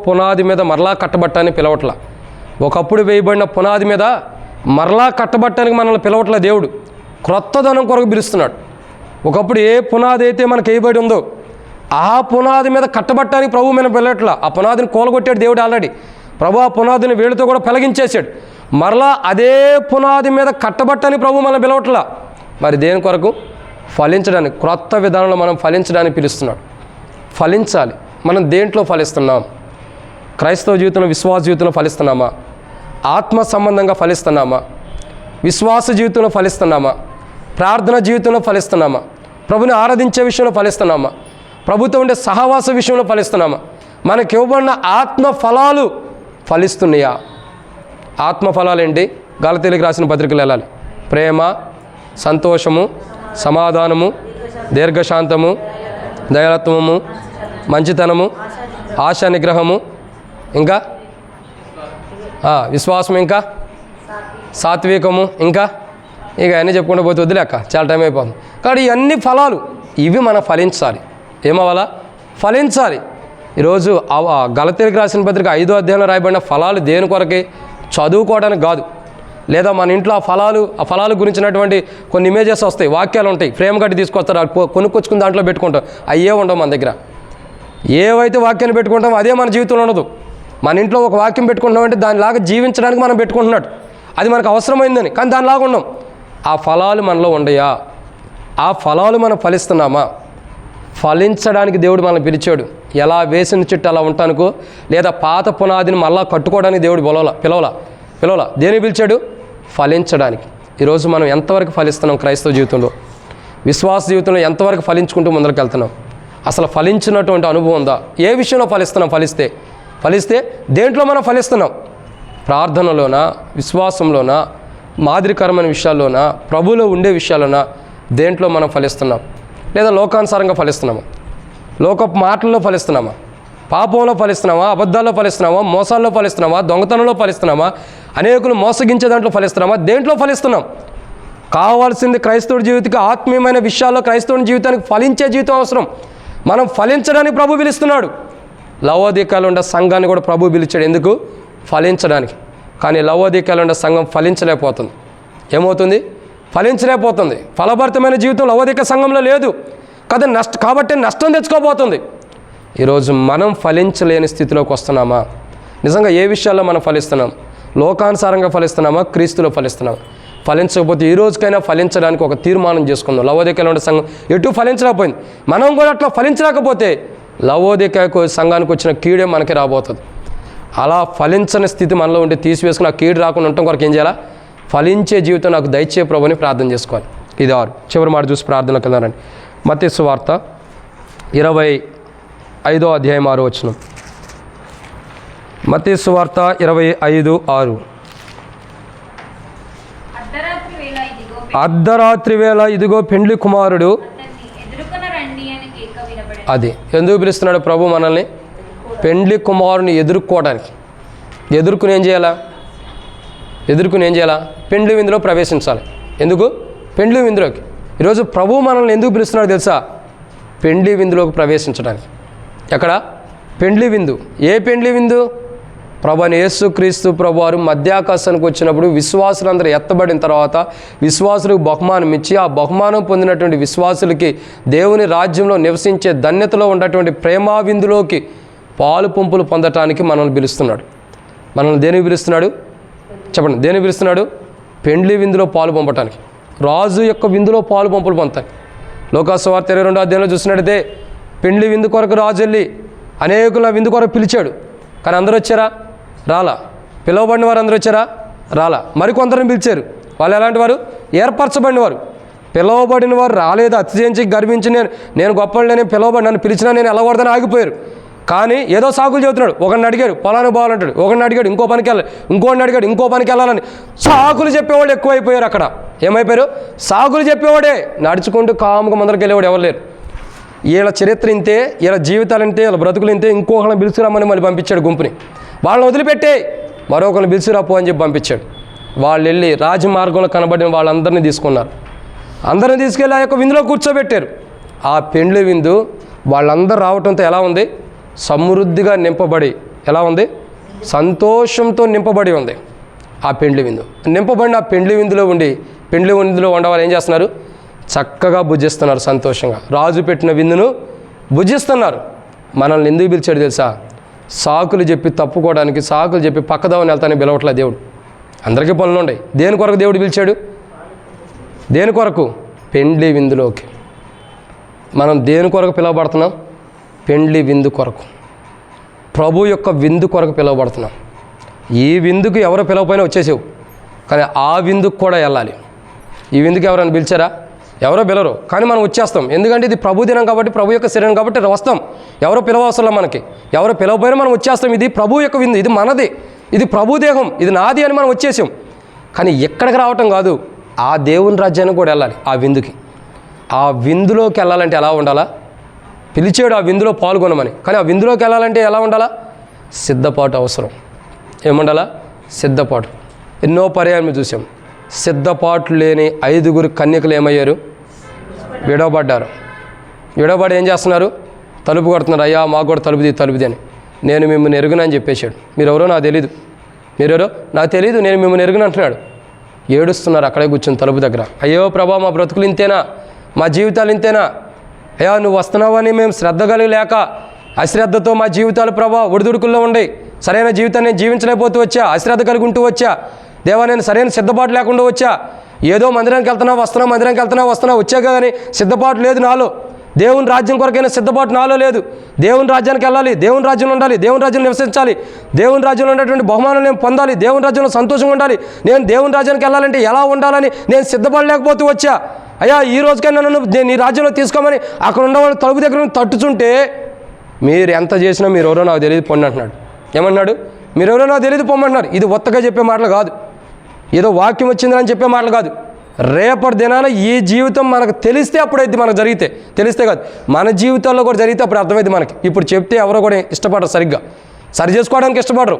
పునాది మీద మరలా కట్టబట్టడానికి పిలవట్లా. ఒకప్పుడు వేయబడిన పునాది మీద మరలా కట్టబట్టడానికి మనల్ని పిలవట్లా. దేవుడు క్రొత్తదనం కొరకు పిలుస్తున్నాడు. ఒకప్పుడు ఏ పునాది అయితే మనకు వేయబడి ఉందో ఆ పునాది మీద కట్టబట్టడానికి ప్రభు మీద పిలవట్లా. ఆ పునాదిని కూలగొట్టాడు దేవుడు ఆల్రెడీ. ప్రభు ఆ పునాదిని వేడితో కూడా పెలగించేశాడు. మరలా అదే పునాది మీద కట్టబట్టడానికి ప్రభు మనం పిలవట్లా. మరి దేని కొరకు? ఫలించడానికి. క్రొత్త విధానంలో మనం ఫలించడానికి పిలుస్తున్నాడు. ఫలించాలి. మనం దేంట్లో ఫలిస్తున్నాం? క్రైస్తవ జీవితంలో, విశ్వాస జీవితంలో ఫలిస్తున్నామా? ఆత్మ సంబంధంగా ఫలిస్తున్నామా? విశ్వాస జీవితంలో ఫలిస్తున్నామా? ప్రార్థన జీవితంలో ఫలిస్తున్నామా? ప్రభుని ఆరాధించే విషయంలో ఫలిస్తున్నామా? ప్రభుతో ఉండే సహవాస విషయంలో ఫలిస్తున్నామా? మనకి ఇవ్వబడిన ఆత్మ ఫలాలు ఫలిస్తున్నాయా? ఆత్మ ఫలాలు ఏంటి? గలతీయులకు రాసిన పత్రికలు వెళ్ళాలి. ప్రేమ, సంతోషము, సమాధానము, దీర్ఘశాంతము, దయాళత్వము, మంచితనము, ఆశా నిగ్రహము, ఇంకా విశ్వాసం, ఇంకా సాత్వికము, ఇంకా ఇక అన్నీ చెప్పుకుంటూ పోతే వదిలేక చాలా టైం అయిపోతుంది. కాబట్టి ఇవన్నీ ఫలాలు, ఇవి మనం ఫలించాలి. ఏమవ్వాలా? ఫలించాలి. ఈరోజు గలతీయులకు రాసిన పత్రిక 5వ అధ్యాయంలో రాయబడిన ఫలాలు దేని కొరకే? చదువుకోవడానికి కాదు. లేదా మన ఇంట్లో ఆ ఫలాలు గురించినటువంటి కొన్ని ఇమేజెస్ వస్తాయి, వాక్యాలు ఉంటాయి, ఫ్రేమ్ కట్టి తీసుకొస్తారు, కొనుక్కొచ్చుకుని దాంట్లో పెట్టుకుంటాం. అయ్యే ఉండవు మన దగ్గర. ఏవైతే వాక్యాన్ని పెట్టుకుంటామో అదే మన జీవితంలో ఉండదు. మన ఇంట్లో ఒక వాక్యం పెట్టుకుంటామంటే దానిలాగా జీవించడానికి మనం పెట్టుకుంటున్నాడు, అది మనకు అవసరమైందని. కానీ దానిలాగా ఉన్నాం. ఆ ఫలాలు మనలో ఉండయా? ఆ ఫలాలు మనం ఫలిస్తున్నామా? ఫలించడానికి దేవుడు మనల్ని పిలిచాడు. ఎలా వేసిన చెట్టు అలా ఉంటానుకో, లేదా పాత పునాదిని మళ్ళా కట్టుకోవడానికి దేవుడు పిలవలా. దేని పిలిచాడు? ఫలించడానికి. ఈరోజు మనం ఎంతవరకు ఫలిస్తున్నాం? క్రైస్తవ జీవితంలో, విశ్వాస జీవితంలో ఎంతవరకు ఫలించుకుంటూ ముందరికి వెళ్తున్నాం? అసలు ఫలించినటువంటి అనుభవం ఉందా? ఏ విషయంలో ఫలిస్తున్నాం? ఫలిస్తే దేంట్లో మనం ఫలిస్తున్నాం? ప్రార్థనలోనా, విశ్వాసంలోనా, మాదిరికరమైన విషయాల్లోనా, ప్రభువులో ఉండే విషయాల్లోనా, దేంట్లో మనం ఫలిస్తున్నాం? లేదా లోకానుసారంగా ఫలిస్తున్నామా? లోకపు మాటల్లో ఫలిస్తున్నామా? పాపంలో ఫలిస్తున్నామా? అబద్ధాల్లో ఫలిస్తున్నామా? మోసాల్లో ఫలిస్తున్నామా? దొంగతనంలో ఫలిస్తున్నామా? అనేకులు మోసగించే దాంట్లో ఫలిస్తున్నామా? దేంట్లో ఫలిస్తున్నాం? కావాల్సింది క్రైస్తవుడి జీవితానికి, ఆత్మీయమైన విషయాల్లో క్రైస్తవుని జీవితానికి ఫలించే జీవితం అవసరం. మనం ఫలించడానికి ప్రభు పిలుస్తున్నాడు. లవోదికలో ఉండే సంఘాన్ని కూడా ప్రభు పిలిచాడు. ఎందుకు? ఫలించడానికి. కానీ లవోదికలో ఉండే సంఘం ఫలించలేకపోతుంది. ఏమవుతుంది? ఫలించలేకపోతుంది. ఫలభరితమైన జీవితం లవోదిక సంఘంలో లేదు కదా, కాబట్టి నష్టం తెచ్చుకోబోతుంది. ఈరోజు మనం ఫలించలేని స్థితిలోకి వస్తున్నామా? నిజంగా ఏ విషయాల్లో మనం ఫలిస్తున్నాం? లోకానుసారంగా ఫలిస్తున్నామా? క్రీస్తులో ఫలిస్తున్నామా? ఫలించకపోతే ఈ రోజుకైనా ఫలించడానికి ఒక తీర్మానం చేసుకుందాం. లవోదికలో ఉండే సంఘం ఎటు ఫలించలేకపోయింది, మనం కూడా అట్లా ఫలించలేకపోతే లవోదిక సంఘానికి వచ్చిన కీడే మనకి రాబోతుంది. అలా ఫలించని స్థితి మనలో ఉండి తీసివేసుకుని ఆ కీడు రాకుండా ఉండటం కొరకు ఏం చేయాలా? ఫలించే జీవితం నాకు దయచే ప్రభుని ప్రార్థన చేసుకోవాలి. ఇది 6. చివరి మాట చూసి ప్రార్థనకు వెళ్దారండి. మత్తయి సువార్త 25వ అధ్యాయం 6వ వచనం. మత్తయి సువార్త 25:6. అర్ధరాత్రి వేళ ఇదిగో పెండ్లి కుమారుడు. అది ఎందుకు పిలుస్తున్నాడు ప్రభు మనల్ని? పెండ్లి కుమారుని ఎదుర్కొని ఏం చేయాలా? పెండ్లి విందులో ప్రవేశించాలి. ఎందుకు? పెండ్లి విందులోకి. ఈరోజు ప్రభు మనల్ని ఎందుకు పిలుస్తున్నాడు తెలుసా? పెండ్లి విందులోకి ప్రవేశించడానికి. ఎక్కడ? పెండ్లి విందు. ఏ పెండ్లి విందు? ప్రభువైన యేసుక్రీస్తు ప్రభువారు మధ్యాకాశానికి వచ్చినప్పుడు విశ్వాసులందరూ ఎత్తబడిన తర్వాత విశ్వాసులకు బహుమానం ఇచ్చి, ఆ బహుమానం పొందినటువంటి విశ్వాసులకి దేవుని రాజ్యంలో నివసించే ధన్యతలో ఉన్నటువంటి ప్రేమా విందులోకి పాలు పంపులు పొందటానికి మనల్ని పిలుస్తున్నాడు. మనల్ని దేనికి పిలుస్తున్నాడు? చెప్పండి, దేనికి పిలుస్తున్నాడు? పెండ్లి విందులో పాలు పంపటానికి, రాజు యొక్క విందులో పాలు పంపులు పొందుతాయి. లోకాసు వార్త 22వ అధ్యాయంలో చూసినట్టయితే పెండ్లి విందు కొరకు రాజు వెళ్ళి అనేకుల విందు కొరకు పిలిచాడు. కానీ అందరూ వచ్చారా? రాలా. పిలువబడిన వారు అందరూ వచ్చారా? రాలా. మరికొందరిని పిలిచారు. వాళ్ళు ఎలాంటి వారు? ఏర్పరచబడిన వారు. పిలువబడిన వారు రాలేదు. అతిశయించి గర్వించి నేను గొప్ప నేను పిలువబడి నన్ను పిలిచినా నేను వెళ్ళకూడదని ఆగిపోయారు. కానీ ఏదో సాకులు చెబుతున్నాడు. ఒకరిని అడిగాడు పొలానికి పోవాలంటాడు, ఒకరిని అడిగాడు ఇంకో పనికి వెళ్ళాలి, ఇంకోటిని అడిగాడు ఇంకో పనికి వెళ్ళాలని. సాకులు చెప్పేవాళ్ళు ఎక్కువైపోయారు. అక్కడ ఏమైపోయారు? సాకులు చెప్పేవాడే. నడుచుకుంటూ కాముగా ముందరికి వెళ్ళేవాడు ఎవరు లేరు. వీళ్ళ చరిత్ర ఇంతే, వీళ్ళ జీవితాలు ఇంతే, వీళ్ళ బ్రతుకులు ఇంతే. ఇంకొకరిని పిలుచుకురామని మళ్ళీ పంపించాడు గుంపుని. వాళ్ళని వదిలిపెట్టే మరొకరిని పిలుచుకురాపో అని చెప్పి పంపించాడు. వాళ్ళు వెళ్ళి రాజమార్గంలో కనబడిన వాళ్ళందరినీ తీసుకున్నారు. అందరిని తీసుకెళ్ళి ఆ యొక్క విందులో కూర్చోబెట్టారు. ఆ పెండ్లి విందు వాళ్ళందరూ రావటంతో ఎలా ఉంది? సమృద్ధిగా నింపబడి ఎలా ఉంది? సంతోషంతో నింపబడి ఉంది ఆ పెండ్లి విందు. నింపబడిన ఆ పెండ్లి విందులో ఉండి పెండ్లి విందులో ఉండేవాళ్ళు ఏం చేస్తున్నారు? చక్కగా భుజిస్తున్నారు సంతోషంగా. రాజు పెట్టిన విందును భుజిస్తున్నారు. మనల్ని ఎందుకు పిలిచాడు తెలుసా? సాకులు చెప్పి తప్పుకోవడానికి, సాకులు చెప్పి పక్కదావని వెళ్తానే పిలవట్లే దేవుడు. అందరికీ పనులు ఉన్నాయి. దేని కొరకు దేవుడు పిలిచాడు? దేని కొరకు? పెండ్లి విందులోకి. మనం దేని కొరకు పిలువబడుతున్నాం? పెండ్లి విందు కొరకు, ప్రభు యొక్క విందు కొరకు పిలువబడుతున్నాం. ఈ విందుకు ఎవరో పిలవపోయినా వచ్చేసావు, కానీ ఆ విందుకు కూడా వెళ్ళాలి. ఈ విందుకు ఎవరైనా పిలిచారా? ఎవరో పిలవరు, కానీ మనం వచ్చేస్తాం. ఎందుకంటే ఇది ప్రభు దినం కాబట్టి, ప్రభు యొక్క శరీరం కాబట్టి వస్తాం. ఎవరో పిలవవసరం మనకి. ఎవరో పిలవపోయినా మనం వచ్చేస్తాం. ఇది ప్రభు యొక్క విందు, ఇది మనది, ఇది ప్రభు దేహం, ఇది నాది అని మనం వచ్చేసాం. కానీ ఎక్కడికి రావటం కాదు, ఆ దేవుని రాజ్యానికి కూడా వెళ్ళాలి. ఆ విందుకి, ఆ విందులోకి వెళ్ళాలంటే ఎలా ఉండాలా? పిలిచాడు ఆ విందులో పాల్గొనమని. కానీ ఆ విందులోకి వెళ్ళాలంటే ఎలా ఉండాలా? సిద్ధపాటు అవసరం. ఏముండాలా? సిద్ధపాటు. ఎన్నో పర్యాయాలు చూసాం. సిద్ధపాటు లేని 5 కన్యకలు ఏమయ్యారు? విడవబడ్డారు. విడవబడి ఏం చేస్తున్నారు? తలుపు కొడుతున్నారు. అయ్యా మాకు కూడా తలుపుది అని. నేను మిమ్మల్ని ఎరుగునని చెప్పేశాడు. మీరెవరో నాకు తెలీదు, మీరెవరో నాకు తెలీదు, నేను మిమ్మల్ని ఎరుగున అంటున్నాడు. ఏడుస్తున్నారు అక్కడే కూర్చొని తలుపు దగ్గర. అయ్యో ప్రభా, మా బ్రతుకులు ఇంతేనా? మా జీవితాలు ఇంతేనా? అయ్యా నువ్వు వస్తున్నావని మేము శ్రద్ధ కలిగి లేక అశ్రద్ధతో మా జీవితాలు ప్రభా ఒడిదుడుకుల్లో ఉండి సరైన జీవితాన్ని నేను జీవించలేకపోతూ వచ్చా, అశ్రద్ధ కలిగి ఉంటూ వచ్చా. దేవా నేను సరైన సిద్ధపాటు లేకుండా వచ్చా. ఏదో మందిరానికి వెళ్తున్నా వస్తున్నా, మందిరానికి వెళ్తున్నా వస్తున్నా, వచ్చాక కానీ సిద్ధపాటు లేదు నాలో. దేవుని రాజ్యం కొరకైనా సిద్ధపాటు నాలో లేదు. దేవుని రాజ్యానికి వెళ్ళాలి, దేవుని రాజ్యంలో ఉండాలి, దేవుని రాజ్యంలో నివసించాలి, దేవుని రాజ్యంలో ఉన్నటువంటి బహుమానాలు నేను పొందాలి, దేవుని రాజ్యంలో సంతోషంగా ఉండాలి. నేను దేవుని రాజ్యానికి వెళ్ళాలంటే ఎలా ఉండాలని నేను సిద్ధపడలేకపోతూ వచ్చా. అయ్యా ఈ రోజుకైనా నన్ను నీ రాజ్యంలో తీసుకోమని అక్కడ ఉన్నవాళ్ళు తలుపు దగ్గర తట్టుచుంటే, మీరు ఎంత చేసినా మీరెవరో నాకు తెలియదు పొండి అంటున్నాడు. ఏమన్నాడు? మీరెవరో నాకు తెలియదు పొమ్మంటున్నారు. ఇది ఒత్తగా చెప్పే మాటలు కాదు, ఏదో వాక్యం వచ్చిందని చెప్పే మాటలు కాదు. రేపటి దినాన ఈ జీవితం మనకు తెలిస్తే అప్పుడైతే మనకు జరిగితే, తెలిస్తే కాదు మన జీవితాల్లో కూడా జరిగితే అప్పుడు అర్థమైంది మనకి. ఇప్పుడు చెప్తే ఎవరో కూడా ఇష్టపడరు, సరిగ్గా సరి చేసుకోవడానికి ఇష్టపడరు.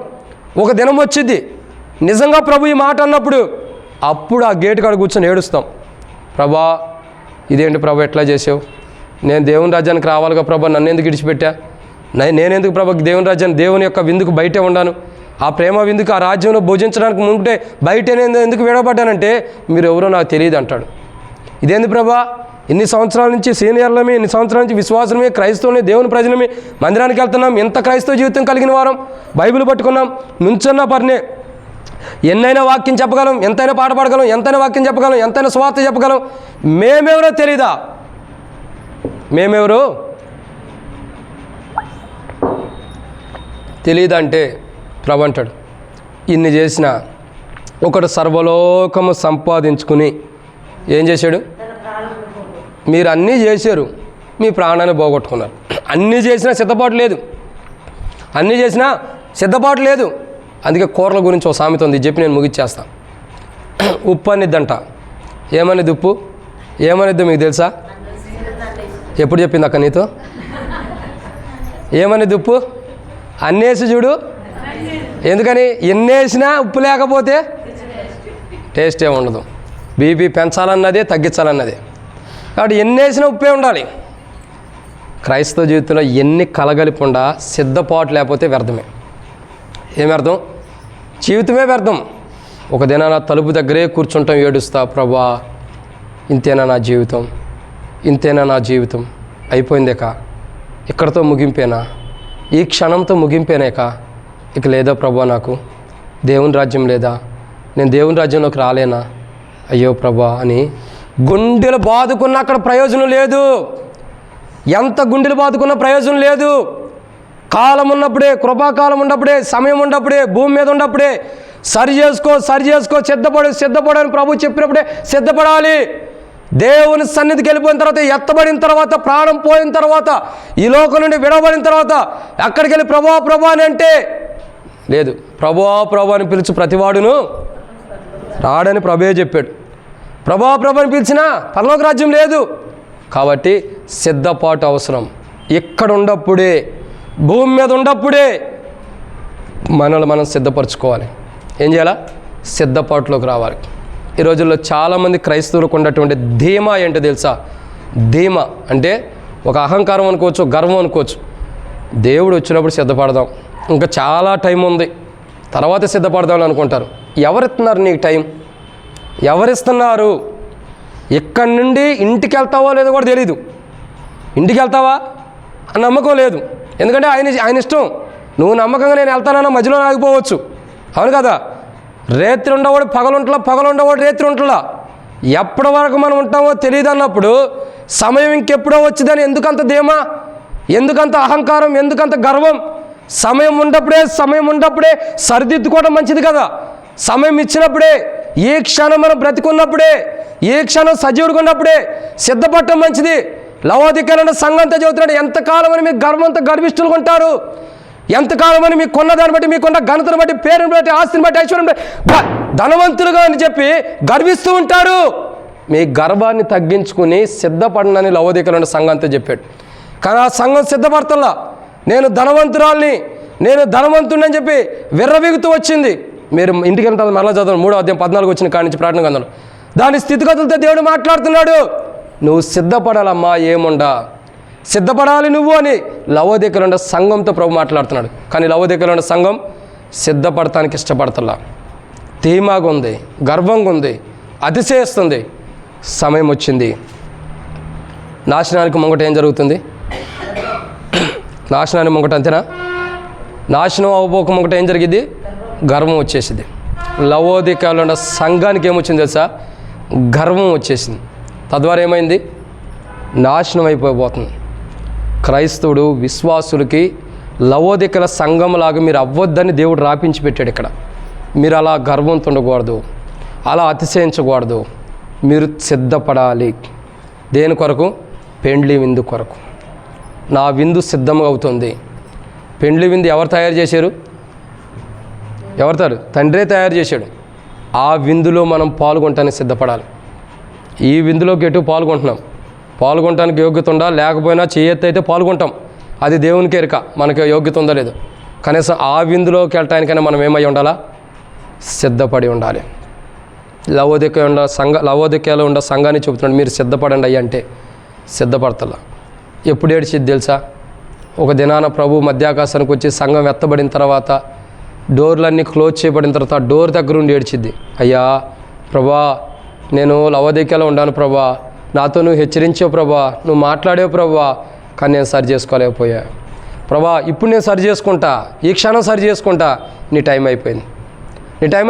ఒక దినం వచ్చింది నిజంగా ప్రభు ఈ మాట అన్నప్పుడు, అప్పుడు ఆ గేటు కాడ కూర్చొని ఏడుస్తాం. ప్రభా ఇదేంటి ప్రభా ఎట్లా చేసావు? నేను దేవుని రాజ్యానికి రావాలిగా ప్రభా, నన్ను ఎందుకు విడిచిపెట్టా? నేనెందుకు ప్రభా దేవుని రాజ్యాన్ని, దేవుని యొక్క విందుకు బయటే ఉన్నాను, ఆ ప్రేమ విందుకు ఆ రాజ్యంలో భోజించడానికి ముందే బయట నేను ఎందుకు విడవబడ్డానంటే మీరు ఎవరో నాకు తెలియదు అంటాడు. ఇదేంది ప్రభా, ఇన్ని సంవత్సరాల నుంచి సీనియర్లమే, ఇన్ని సంవత్సరాల నుంచి విశ్వాసమే, క్రైస్తవులమే, దేవుని ప్రజలమే, మందిరానికి వెళ్తున్నాం, ఎంత క్రైస్తవ జీవితం కలిగిన వారం, బైబిల్ పట్టుకున్నాం, నుంచున్న పర్నే, ఎన్నైనా వాక్యం చెప్పగలం, ఎంతైనా పాట పాడగలం, ఎంతైనా వాక్యం చెప్పగలం, ఎంతైనా స్వార్థ చెప్పగలం. మేమెవరో తెలీదా? మేమెవరో తెలియదంటే ప్రభు అంటాడు, ఇన్ని చేసిన ఒకడు సర్వలోకము సంపాదించుకుని ఏం చేశాడు? మీరు అన్నీ చేశారు, మీ ప్రాణాన్ని పోగొట్టుకున్నారు. అన్నీ చేసినా సిద్ధపాటు లేదు, అన్నీ చేసినా సిద్ధపాటు లేదు. అందుకే కూరల గురించి ఒక సామెత ఉంది, చెప్పి నేను ముగిచ్చేస్తాను. ఉప్పు అనిద్దంట. ఏమనిద్ది ఉప్పు? ఏమనిద్దో మీకు తెలుసా? ఎప్పుడు చెప్పింది అక్క నీతో? ఏమనిద్ది ఉప్పు? అన్నేసి చూడు. ఎందుకని? ఎన్నేసినా ఉప్పు లేకపోతే టేస్ట్ ఏమి ఉండదు. బీపీ పెంచాలన్నదే, తగ్గించాలన్నదే. కాబట్టి ఎన్నేసినా ఉప్పే ఉండాలి. క్రైస్తవ జీవితంలో ఎన్ని కలగలిపకుండా సిద్ధపాటు లేకపోతే వ్యర్థమే. ఏమి అర్థం? జీవితమే వ్యర్థం. ఒక దినాన తలుపు దగ్గరే కూర్చుంటాం, ఏడుస్తా, ప్రభా ఇంతేనా నా జీవితం, ఇంతేనా నా జీవితం, అయిపోయిందేక, ఇక్కడతో ముగింపేనా, ఈ క్షణంతో ముగింపేనేక, ఇక లేదా ప్రభా నాకు దేవుని రాజ్యం లేదా, నేను దేవుని రాజ్యంలోకి రాలేనా, అయ్యో ప్రభా అని గుండెలు బాదుకున్న అక్కడ ప్రయోజనం లేదు. ఎంత గుండెలు బాదుకున్న ప్రయోజనం లేదు. కాలం ఉన్నప్పుడే, కృపాకాలం ఉన్నప్పుడే, సమయం ఉన్నప్పుడే, భూమి మీద ఉన్నప్పుడే సరి చేసుకో సిద్ధపడు అని ప్రభు చెప్పినప్పుడే సిద్ధపడాలి. దేవుని సన్నిధికి వెళ్ళిపోయిన తర్వాత, ఎత్తబడిన తర్వాత, ప్రాణం పోయిన తర్వాత, ఈ లోకం నుండి విడవబడిన తర్వాత అక్కడికి వెళ్ళి ప్రభా అని అంటే లేదు. ప్రభా అని పిలిచి ప్రతివాడును రాడని ప్రభువే చెప్పాడు. ప్రభా అని పిలిచినా పరలోక రాజ్యం లేదు. కాబట్టి సిద్ధపాటు అవసరం. ఇక్కడ ఉన్నప్పుడే, భూమి మీద ఉన్నప్పుడే మనల్ని మనం సిద్ధపరచుకోవాలి. ఏం చేయాలా? సిద్ధపాటులోకి రావాలి. ఈ రోజుల్లో చాలామంది క్రైస్తవులకు ఉన్నటువంటి ధీమా ఏంటో తెలుసా? ధీమా అంటే ఒక అహంకారం అనుకోవచ్చు, గర్వం అనుకోవచ్చు. దేవుడు వచ్చినప్పుడు సిద్ధపడదాం, ఇంకా చాలా టైం ఉంది, తర్వాత సిద్ధపడదామని అనుకుంటారు. ఎవరిస్తున్నారు నీకు టైం? ఎవరిస్తున్నారు? ఇక్కడి నుండి ఇంటికి వెళ్తావో లేదో కూడా తెలీదు. ఇంటికి వెళ్తావా అని నమ్మకం లేదు. ఎందుకంటే ఆయన ఇష్టం. నువ్వు నమ్మకంగా నేను వెళ్తానన్నా మధ్యలో ఆగిపోవచ్చు. అవును కదా? రేత్రి ఉండవాడు పగలుండవాడు రేత్రి ఉంటలా. ఎప్పటి వరకు మనం ఉంటామో తెలియదు అన్నప్పుడు సమయం ఇంకెప్పుడో వచ్చిందని ఎందుకంత ధీమా, ఎందుకంత అహంకారం, ఎందుకంత గర్వం? సమయం ఉన్నప్పుడే సరిదిద్దుకోవడం మంచిది కదా. సమయం ఇచ్చినప్పుడే, ఏ క్షణం మనం బ్రతికున్నప్పుడే, ఏ క్షణం సజీవుడిగా ఉన్నప్పుడే సిద్ధపడటం మంచిది. లవోదికైన సంఘంతో చెబుతున్నాడు, ఎంతకాలం అని మీకు గర్వంతో గర్విష్ఠులుగా ఉంటారు, ఎంతకాలం అని మీకున్న దాన్ని బట్టి, మీకున్న ఘనతను బట్టి, పేరుని బట్టి, ఆస్తిని బట్టి, ఐశ్వర్యం బట్టి ధనవంతులుగా అని చెప్పి గర్విస్తూ ఉంటారు. మీ గర్వాన్ని తగ్గించుకుని సిద్ధపడనని లవోదికైన సంఘంతో చెప్పాడు. కానీ ఆ సంఘం సిద్ధపడతల్లా. నేను ధనవంతురాల్ని, నేను ధనవంతుడిని చెప్పి విర్రవీగుతూ వచ్చింది. మీరు ఇంటికి వెళ్తారు, మరలా చదవండి 3వ అధ్యాయం 14 వచ్చిన కాడి నుంచి ప్రార్థన గ్రంథంలో దాని స్థితిగతులతో దేవుడు మాట్లాడుతున్నాడు. నువ్వు సిద్ధపడాలమ్మా, ఏముండా సిద్ధపడాలి నువ్వు అని లవోదికైన సంఘంతో ప్రభు మాట్లాడుతున్నాడు. కానీ లవోదికైన సంఘం సిద్ధపడటానికి ఇష్టపడతల్లా. ధీమాగా ఉంది, గర్వంగా ఉంది, అతిశయిస్తుంది. సమయం వచ్చింది. నాశనానికి ముంగట ఏం జరుగుతుంది? నాశనానికి ముంగట అంతేనా? నాశనం అవ్వబోక ముంగట ఏం జరిగింది? గర్వం వచ్చేసింది. లవోదికైన సంఘానికి ఏమొచ్చింది తెలుసా? గర్వం వచ్చేసింది. తద్వారా ఏమైంది? నాశనం అయిపోబోతుంది. క్రైస్తవుడు విశ్వాసులకి లవోదికైన సంఘంలాగా మీరు అవ్వద్దని దేవుడు రాపించి పెట్టాడు. ఇక్కడ మీరు అలా గర్వంతో ఉండకూడదు, అలా అతిశయించకూడదు. మీరు సిద్ధపడాలి. దేని కొరకు? పెండ్లి విందు కొరకు. నా విందు సిద్ధంగా అవుతుంది. పెండ్లి విందు ఎవరు తయారు చేశారు? తండ్రే తయారు చేశాడు. ఆ విందులో మనం పాల్గొనటానికి సిద్ధపడాలి. ఈ విందులోకి ఎటు పాల్గొనటానికి యోగ్యత ఉందా? లేకపోయినా చేయెత్తి అయితే పాల్గొంటాం. అది దేవునికి ఎరుక, మనకి యోగ్యత ఉందో లేదో. కనీసం ఆ విందులోకి వెళ్ళటానికైనా మనం ఏమై ఉండాలా? సిద్ధపడి ఉండాలి. లవోదికలో ఉన్న సంఘాన్ని చెబుతున్నాడు, మీరు సిద్ధపడండి అయ్యి అంటే సిద్ధపడతలా. ఎప్పుడు ఏడ్చిద్ది తెలుసా? ఒక దినాన ప్రభు మధ్యాకాశానికి వచ్చి సంఘం ఎత్తబడిన తర్వాత, డోర్లన్నీ క్లోజ్ చేయబడిన తర్వాత డోర్ దగ్గర ఉండి ఏడ్చిద్ది. అయ్యా ప్రభా, నేను లవోదికలో ఉన్నాను ప్రభా, నాతో నువ్వు హెచ్చరించావు ప్రభా, నువ్వు మాట్లాడేవు ప్రభా, కానీ నేను సరి చేసుకోలేకపోయా ప్రభా. ఇప్పుడు నేను సరి చేసుకుంటా, ఈ క్షణం సరి చేసుకుంటా. నీ టైం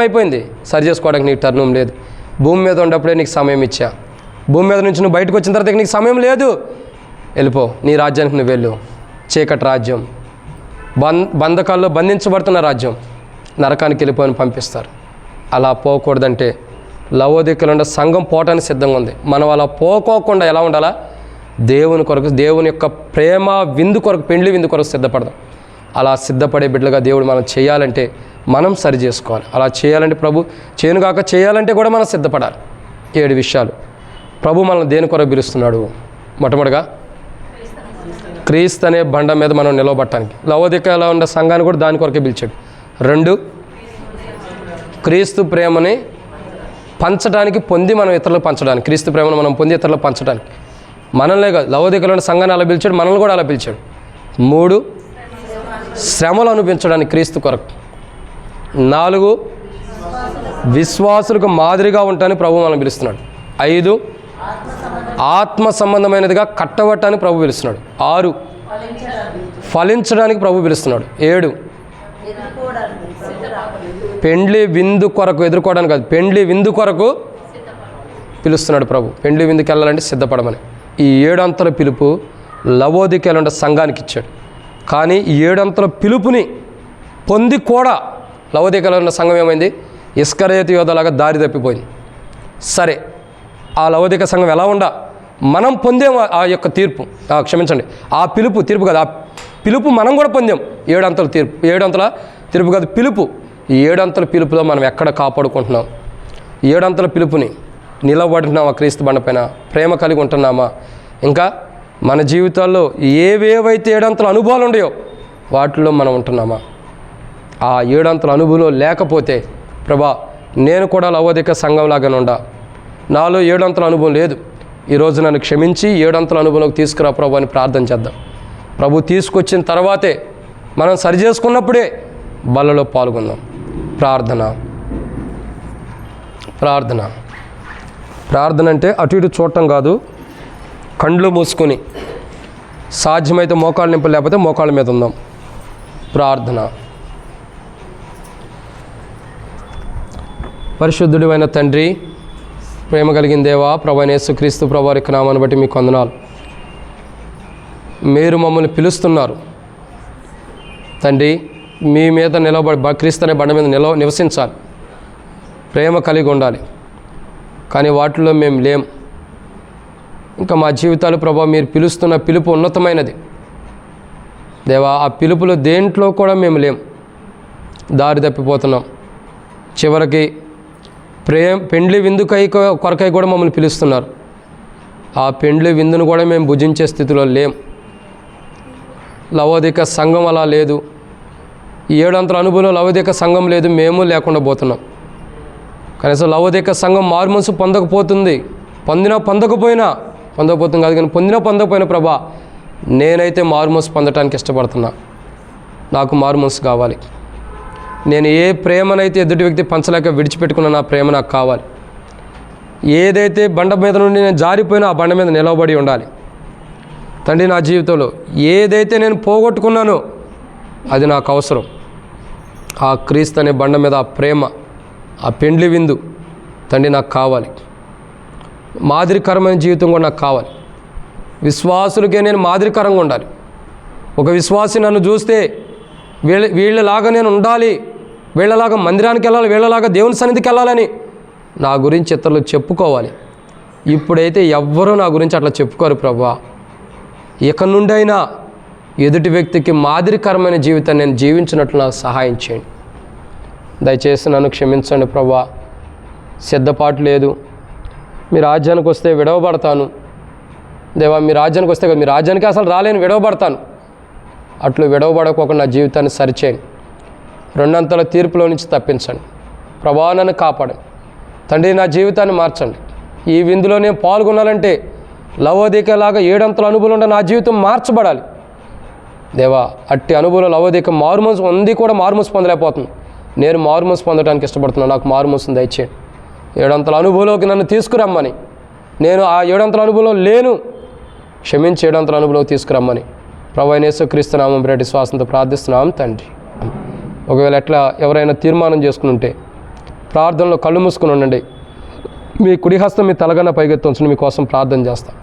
అయిపోయింది. సరి చేసుకోవడానికి నీకు టర్నం లేదు. భూమి మీద ఉన్నప్పుడే నీకు సమయం ఇచ్చా. భూమి మీద నుంచి నువ్వు బయటకు వచ్చిన తర్వాత నీకు సమయం లేదు. వెళ్ళిపో, నీ రాజ్యానికి నువ్వు వెళ్ళు. చీకటి రాజ్యం, బంధకాల్లో బంధించబడుతున్న రాజ్యం, నరకానికి వెళ్ళిపోయి పంపిస్తారు. అలా పోకూడదంటే లవోదికలో సంఘం పోవటానికి సిద్ధంగా ఉంది. మనం అలా పోకోకుండా ఎలా ఉండాలా? దేవుని కొరకు, దేవుని యొక్క ప్రేమ విందు కొరకు, పెండ్లి విందు కొరకు సిద్ధపడదాం. అలా సిద్ధపడే బిడ్డలుగా దేవుడు మనం చేయాలంటే మనం సరి చేసుకోవాలి. అలా చేయాలంటే ప్రభు చేయనుగాక చేయాలంటే కూడా మనం సిద్ధపడాలి. 7 విషయాలు ప్రభు మనల్ని దేని కొరకు పిలుస్తున్నాడు? మొట్టమొదటిగా క్రీస్తు అనే బండ మీద మనం నిలవబట్టడానికి. లవోదికలో ఉన్న సంఘాన్ని కూడా దాని కొరకే పిలిచాడు. 2, క్రీస్తు ప్రేమని పంచడానికి, పొంది మనం ఇతరులకు పంచడానికి. క్రీస్తు ప్రేమను మనం పొంది ఇతరులకు పంచడానికి. మనల్నే కాదు, లవోదికలో ఉన్న సంఘాన్ని అలా పిలిచాడు, మనల్ని కూడా అలా పిలిచాడు. 3, శ్రమలు అనిపించడానికి క్రీస్తు కొరకు. 4, విశ్వాసులకు మాదిరిగా ఉంటానని ప్రభు మనం పిలుస్తున్నాడు. 5, ఆత్మ సంబంధమైనదిగా కట్టబట్టడానికి ప్రభు పిలుస్తున్నాడు. 6, ఫలించడానికి ప్రభు పిలుస్తున్నాడు. 7, పెండ్లి విందు కొరకు ఎదుర్కోవడానికి కాదు, పెండ్లి విందు కొరకు పిలుస్తున్నాడు ప్రభు. పెండ్లి విందుకి వెళ్ళాలంటే సిద్ధపడమని. ఈ 7 అంతల పిలుపు లవోదికీయుల సంఘానికి ఇచ్చాడు. కానీ ఈ 7 అంతల పిలుపుని పొంది కూడా లవోదికీయులో ఉన్న సంఘం ఏమైంది? ఇస్కరియోతు యోధలాగా దారి తప్పిపోయింది. సరే, ఆ లవోదిక సంఘం ఎలా ఉండా మనం పొందాం ఆ యొక్క తీర్పు, క్షమించండి, ఆ తీర్పు కాదు, ఆ పిలుపు మనం కూడా పొందాం. 7 అంతల తీర్పు, 7 అంతల తీర్పు కాదు, పిలుపు. ఈ 7 అంతల పిలుపులో మనం ఎక్కడ కాపాడుకుంటున్నాం? 7 అంతల పిలుపుని నిలబడుతున్నామా? క్రీస్తు బండపైన ప్రేమ కలిగి ఉంటున్నామా? ఇంకా మన జీవితాల్లో ఏవేవైతే 7 అంతల అనుభవాలు ఉన్నాయో వాటిలో మనం ఉంటున్నామా? ఆ 7 అంతల అనుభవం లేకపోతే, ప్రభా నేను కూడా లవోదిక సంఘంలాగానే ఉండా, నాలో 7 అంతల అనుభవం లేదు, ఈరోజు నన్ను క్షమించి 7 అంతల అనుభవంలోకి తీసుకురా ప్రభు అని ప్రార్థన చేద్దాం. ప్రభు తీసుకొచ్చిన తర్వాతే, మనం సరి చేసుకున్నప్పుడే బలలో పాల్గొందాం. ప్రార్థన అంటే అటు ఇటు చూడటం కాదు, కండ్లు మూసుకొని సాధ్యమైతే మోకాళ్ళ నింపు, లేకపోతే మోకాళ్ళ మీద ఉందాం. ప్రార్థన. పరిశుద్ధుడైన తండ్రి, ప్రేమ కలిగిన దేవా, ప్రభు అయిన యేసుక్రీస్తు ప్రభు వారి నామాన్ని బట్టి మీకు వందనాలు. మీరు మమ్మల్ని పిలుస్తున్నారు తండ్రి, మీ మీద నిలబడి క్రీస్తు అనే బండ మీద నివసించాలి, ప్రేమ కలిగి ఉండాలి. కానీ వాటిలో మేము లేం. ఇంకా మా జీవితాలు ప్రభా మీరు పిలుస్తున్న పిలుపు ఉన్నతమైనది దేవా, ఆ పిలుపులో దేంట్లో కూడా మేము లేం, దారి తప్పిపోతున్నాం. చివరికి పెండ్లి విందుకై కొరకై కూడా మమ్మల్ని పిలుస్తున్నారు. ఆ పెండ్లి విందును కూడా మేము భుజించే స్థితిలో లేం. లవోదిక సంఘం అలా లేదు. 7 అంతల అనుభవం లవోదిక సంఘం లేదు, మేము లేకుండా పోతున్నాం. కనీసం లవోదిక సంఘం మారుమనసు పొందకపోతుంది, పొందకపోతుంది కాదు, కానీ పొందకపోయినా ప్రభా నేనైతే మారుమనసు పొందటానికి ఇష్టపడుతున్నా. నాకు మారుమనసు కావాలి. నేను ఏ ప్రేమనైతే ఎదుటి వ్యక్తి పంచలేక విడిచిపెట్టుకున్న నా ప్రేమ నాకు కావాలి. ఏదైతే బండ మీద నుండి నేను జారిపోయినా ఆ బండ మీద నిలబడి ఉండాలి తండ్రి. నా జీవితంలో ఏదైతే నేను పోగొట్టుకున్నానో అది నాకు అవసరం. ఆ క్రీస్తు అనే బండ మీద ఆ ప్రేమ, ఆ పెండ్లి విందు తండ్రి నాకు కావాలి. మాదిరికరమైన జీవితం కూడా నాకు కావాలి. విశ్వాసులకే నేను మాదిరికరంగా ఉండాలి. ఒక విశ్వాసి నన్ను చూస్తే వీళ్ళలాగా నేను ఉండాలి, వీళ్ళలాగా మందిరానికి వెళ్ళాలి, వీళ్ళలాగా దేవుని సన్నిధికి వెళ్ళాలని నా గురించి ఇతరులు చెప్పుకోవాలి. ఇప్పుడైతే ఎవ్వరూ నా గురించి అట్లా చెప్పుకోరు ప్రభా. ఇక నుండి అయినా ఎదుటి వ్యక్తికి మాదిరికరమైన జీవితాన్ని నేను జీవించినట్లు నాకు సహాయం చేయండి. దయచేసి నన్ను క్షమించండి ప్రభా. సిద్ధపాటు లేదు. మీ రాజ్యానికి వస్తే విడవబడతాను దేవా. మీ రాజ్యానికి వస్తే మీ రాజ్యానికి అసలు రాలేను, విడవబడతాను. అట్లు విడవబడకోకుండా నా జీవితాన్ని సరిచేయండి. 2 అంతల తీర్పులో నుంచి తప్పించండి ప్రభా. నన్ను కాపాడండి తండ్రి. నా జీవితాన్ని మార్చండి. ఈ విందులో నేను పాల్గొనాలంటే లవోదికలాగా 7 అంతల అనుభవం ఉండే నా జీవితం మార్చబడాలి దేవా. అట్టి అనుభవం లవోదిక మారుమనసు ఉంది కూడా మారుమనసు పొందలేకపోతుంది. నేను మారుమనసు పొందడానికి ఇష్టపడుతున్నాను. నాకు మారుమనసును దయచేయండి. 7 అంతల అనుభవంలోకి నన్ను తీసుకురమ్మని, నేను ఆ 7 అంతల అనుభవంలో లేను, క్షమించి 7 అంతల అనుభవంలోకి తీసుకురమ్మని ప్రభు అయిన యేసుక్రీస్తు నామం పేరిట విశ్వాసంతో ప్రార్థిస్తున్నాం తండ్రి. ఒకవేళ ఎట్లా ఎవరైనా తీర్మానం చేసుకుని ఉంటే ప్రార్థనలో కళ్ళు మూసుకుని ఉండండి. మీ కుడి హస్తం మీ తలగన్న పైకెత్తి ఉంచుని మీకోసం ప్రార్థన చేస్తాం.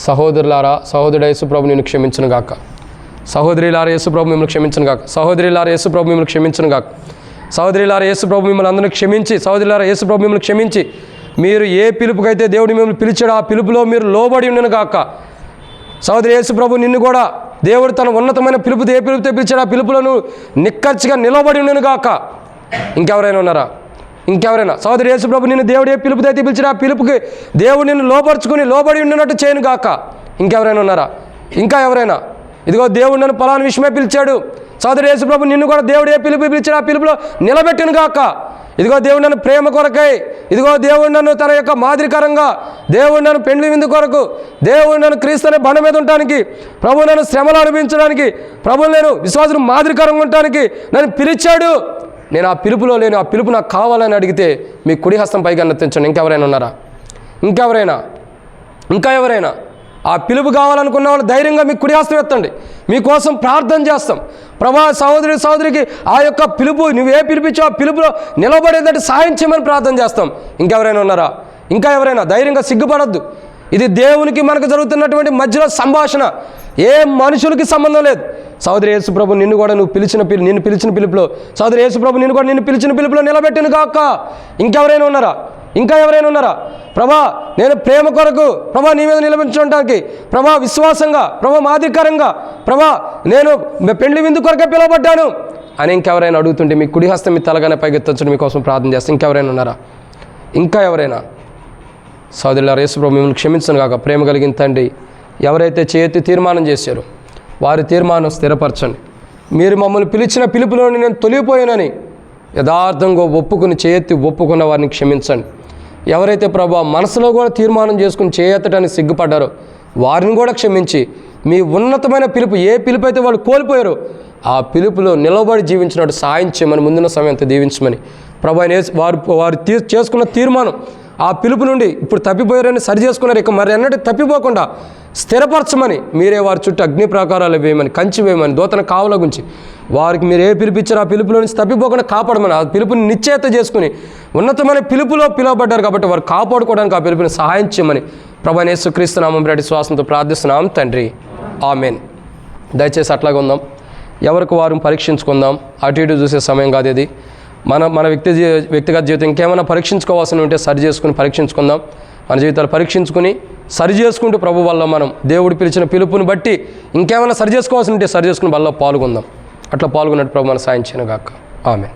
సహోదరులారా, సహోదరుడు యేసుప్రభు నిన్ను క్షమించును గాక. సహోదరులారా, యేసుప్రభు మిమ్మల్ని క్షమించును గాక. సహోదరులారా, యేసుప్రభు మిమ్మల్ని క్షమించును గాక. సహోదరులారా, యేసుప్రభు మిమ్మల్ని అందరినీ క్షమించి, సహోదరులారా, యేసుప్రభు మిమ్మల్ని క్షమించి, మీరు ఏ పిలుపుకైతే దేవుడు మిమ్మల్ని పిలిచాడో ఆ పిలుపులో మీరు లోబడి ఉండను గాక. సహోదరి యేసుప్రభు నిన్ను కూడా దేవుడు తన ఉన్నతమైన పిలుపు ఏ పిలుపుతో పిలిచాడు ఆ పిలుపులను నిక్కచ్చిగా నిలబడి ఉండను గాక. ఇంకెవరైనా ఉన్నారా? ఇంకెవరైనా? సహోదరి యేసుప్రభు నిన్ను దేవుడు ఏ పిలుపుతో అయితే పిలిచాడు ఆ పిలుపుకి దేవుడు నిన్ను లోబడి ఉండినట్టు చేయను గాక. ఇంకెవరైనా ఉన్నారా? ఇంకా ఎవరైనా? ఇదిగో దేవుడు నన్ను పలానా విషయమే పిలిచాడు. సహోదరి యేసుప్రభు నిన్ను కూడా దేవుడు ఏ పిలుపు పిలిచాడు ఆ పిలుపులో నిలబెట్టును గాక. ఇదిగో దేవుడు నన్ను ప్రేమ కొరకై, ఇదిగో దేవుడు నన్ను తన యొక్క మాదిరికరంగా, దేవుడు నన్ను పెండ్లి విందు కొరకు, దేవుడు నన్ను క్రీస్తు అనే బండ మీద ఉండటానికి, ప్రభు నన్ను శ్రమలు అనుభవించడానికి, ప్రభు నేను విశ్వాసులు మాదిరికరంగా ఉండటానికి నన్ను పిలిచాడు. నేను ఆ పిలుపులో లేను, ఆ పిలుపు నాకు కావాలని అడిగితే మీ కుడి హస్తం పైకి అన్నతించండి. ఇంకెవరైనా ఉన్నారా? ఇంకా ఎవరైనా? ఆ పిలుపు కావాలనుకున్న వాళ్ళు ధైర్యంగా మీకు కుడి హస్తం ఎత్తండి, మీకోసం ప్రార్థన చేస్తాం. ప్రభా సహోదరికి ఆ యొక్క పిలుపు నువ్వే పిలిపించో ఆ పిలుపులో నిలబడేదంటే సాయం చేయమని ప్రార్థన చేస్తాం. ఇంకెవరైనా ఉన్నారా? ఇంకా ఎవరైనా? ధైర్యంగా సిగ్గుపడద్దు. ఇది దేవునికి మనకు జరుగుతున్నటువంటి మధ్యలో సంభాషణ, ఏ మనుషులకి సంబంధం లేదు. సహోదరి యేసు ప్రభు నిన్ను కూడా నిన్ను పిలిచిన పిలుపులో, సహోదరి యేసు ప్రభు నిన్ను కూడా నిన్ను పిలిచిన పిలుపులో నిలబెట్టిన కాక ఇంకెవరైనా ఉన్నారా? ఇంకా ఎవరైనా ఉన్నారా? ప్రభా నేను ప్రేమ కొరకు ప్రభా నీ మీద నిలబెట్టుకోవడానికి, ప్రభా విశ్వాసంగా, ప్రభా మాదిరికరంగా, ప్రభా నేను పెండ్లి విందు కొరకే పిలువబడ్డాను అని ఇంకెవరైనా అడుగుతుంటే మీ కుడి హస్తం మీ తలగానే పైకెత్తొచ్చు, మీకోసం ప్రార్థన చేస్తే ఇంకెవరైనా ఉన్నారా? ఇంకా ఎవరైనా? సోదరులారా, యేసు ప్రభు మిమ్మల్ని క్షమించను కాక. ప్రేమ కలిగిన తండ్రి, ఎవరైతే చేయెత్తి తీర్మానం చేశారో వారి తీర్మానం స్థిరపరచండి. మీరు మమ్మల్ని పిలిచిన పిలుపులోని నేను తొలిగిపోయానని యథార్థంగా ఒప్పుకుని చేయెత్తి ఒప్పుకున్న వారిని క్షమించండి. ఎవరైతే ప్రభా మనసులో కూడా తీర్మానం చేసుకుని చేయెత్తడానికి సిగ్గుపడ్డారో వారిని కూడా క్షమించి మీ ఉన్నతమైన పిలుపు, ఏ పిలుపు అయితే వాళ్ళు కోల్పోయారో ఆ పిలుపులో నిలబడి జీవించినట్టు సాయం చేయమని, ముందున్న సమయంతో దీవించమని ప్రభా వారు చేసుకున్న తీర్మానం ఆ పిలుపు నుండి ఇప్పుడు తప్పిపోయారని సరి చేసుకున్నారు, ఇక మరి అన్నట్టు తప్పిపోకుండా స్థిరపరచమని, మీరే వారి చుట్టూ అగ్ని ప్రాకారాలు వేయమని, కంచి వేయమని, దూతన కావల గుంచి వారికి మీరు ఏ పిలిపించారో ఆ పిలుపులో నుంచి తప్పిపోకుండా కాపాడమని, ఆ పిలుపుని నిశ్చయిత చేసుకుని ఉన్నతమైన పిలుపులో పిలువబడ్డారు కాబట్టి వారు కాపాడుకోవడానికి ఆ పిలుపుని సహాయం చేయమని ప్రభువైన యేసుక్రీస్తు నామమున విశ్వాసంతో ప్రార్థిస్తున్నాం తండ్రి, ఆమెన్. దయచేసి అట్లాగే ఉందాం, ఎవరికి వారు పరీక్షించుకుందాం. అటు ఇటు చూసే సమయం కాదు ఇది. మన వ్యక్తిగత జీవితం ఇంకేమైనా పరీక్షించుకోవాల్సి ఉంటే సరి చేసుకుని పరీక్షించుకుందాం. మన జీవితాలు పరీక్షించుకుని సరి చేసుకుంటూ ప్రభు వల్ల మనం దేవుడు పిలిచిన పిలుపుని బట్టి ఇంకేమైనా సరి చేసుకోవాల్సి ఉంటే సరి చేసుకుని వల్ల పాల్గొందాం. అట్లా పాల్గొన్నట్టు ప్రభు మన సాయం చేయను గాక. ఆమెన్.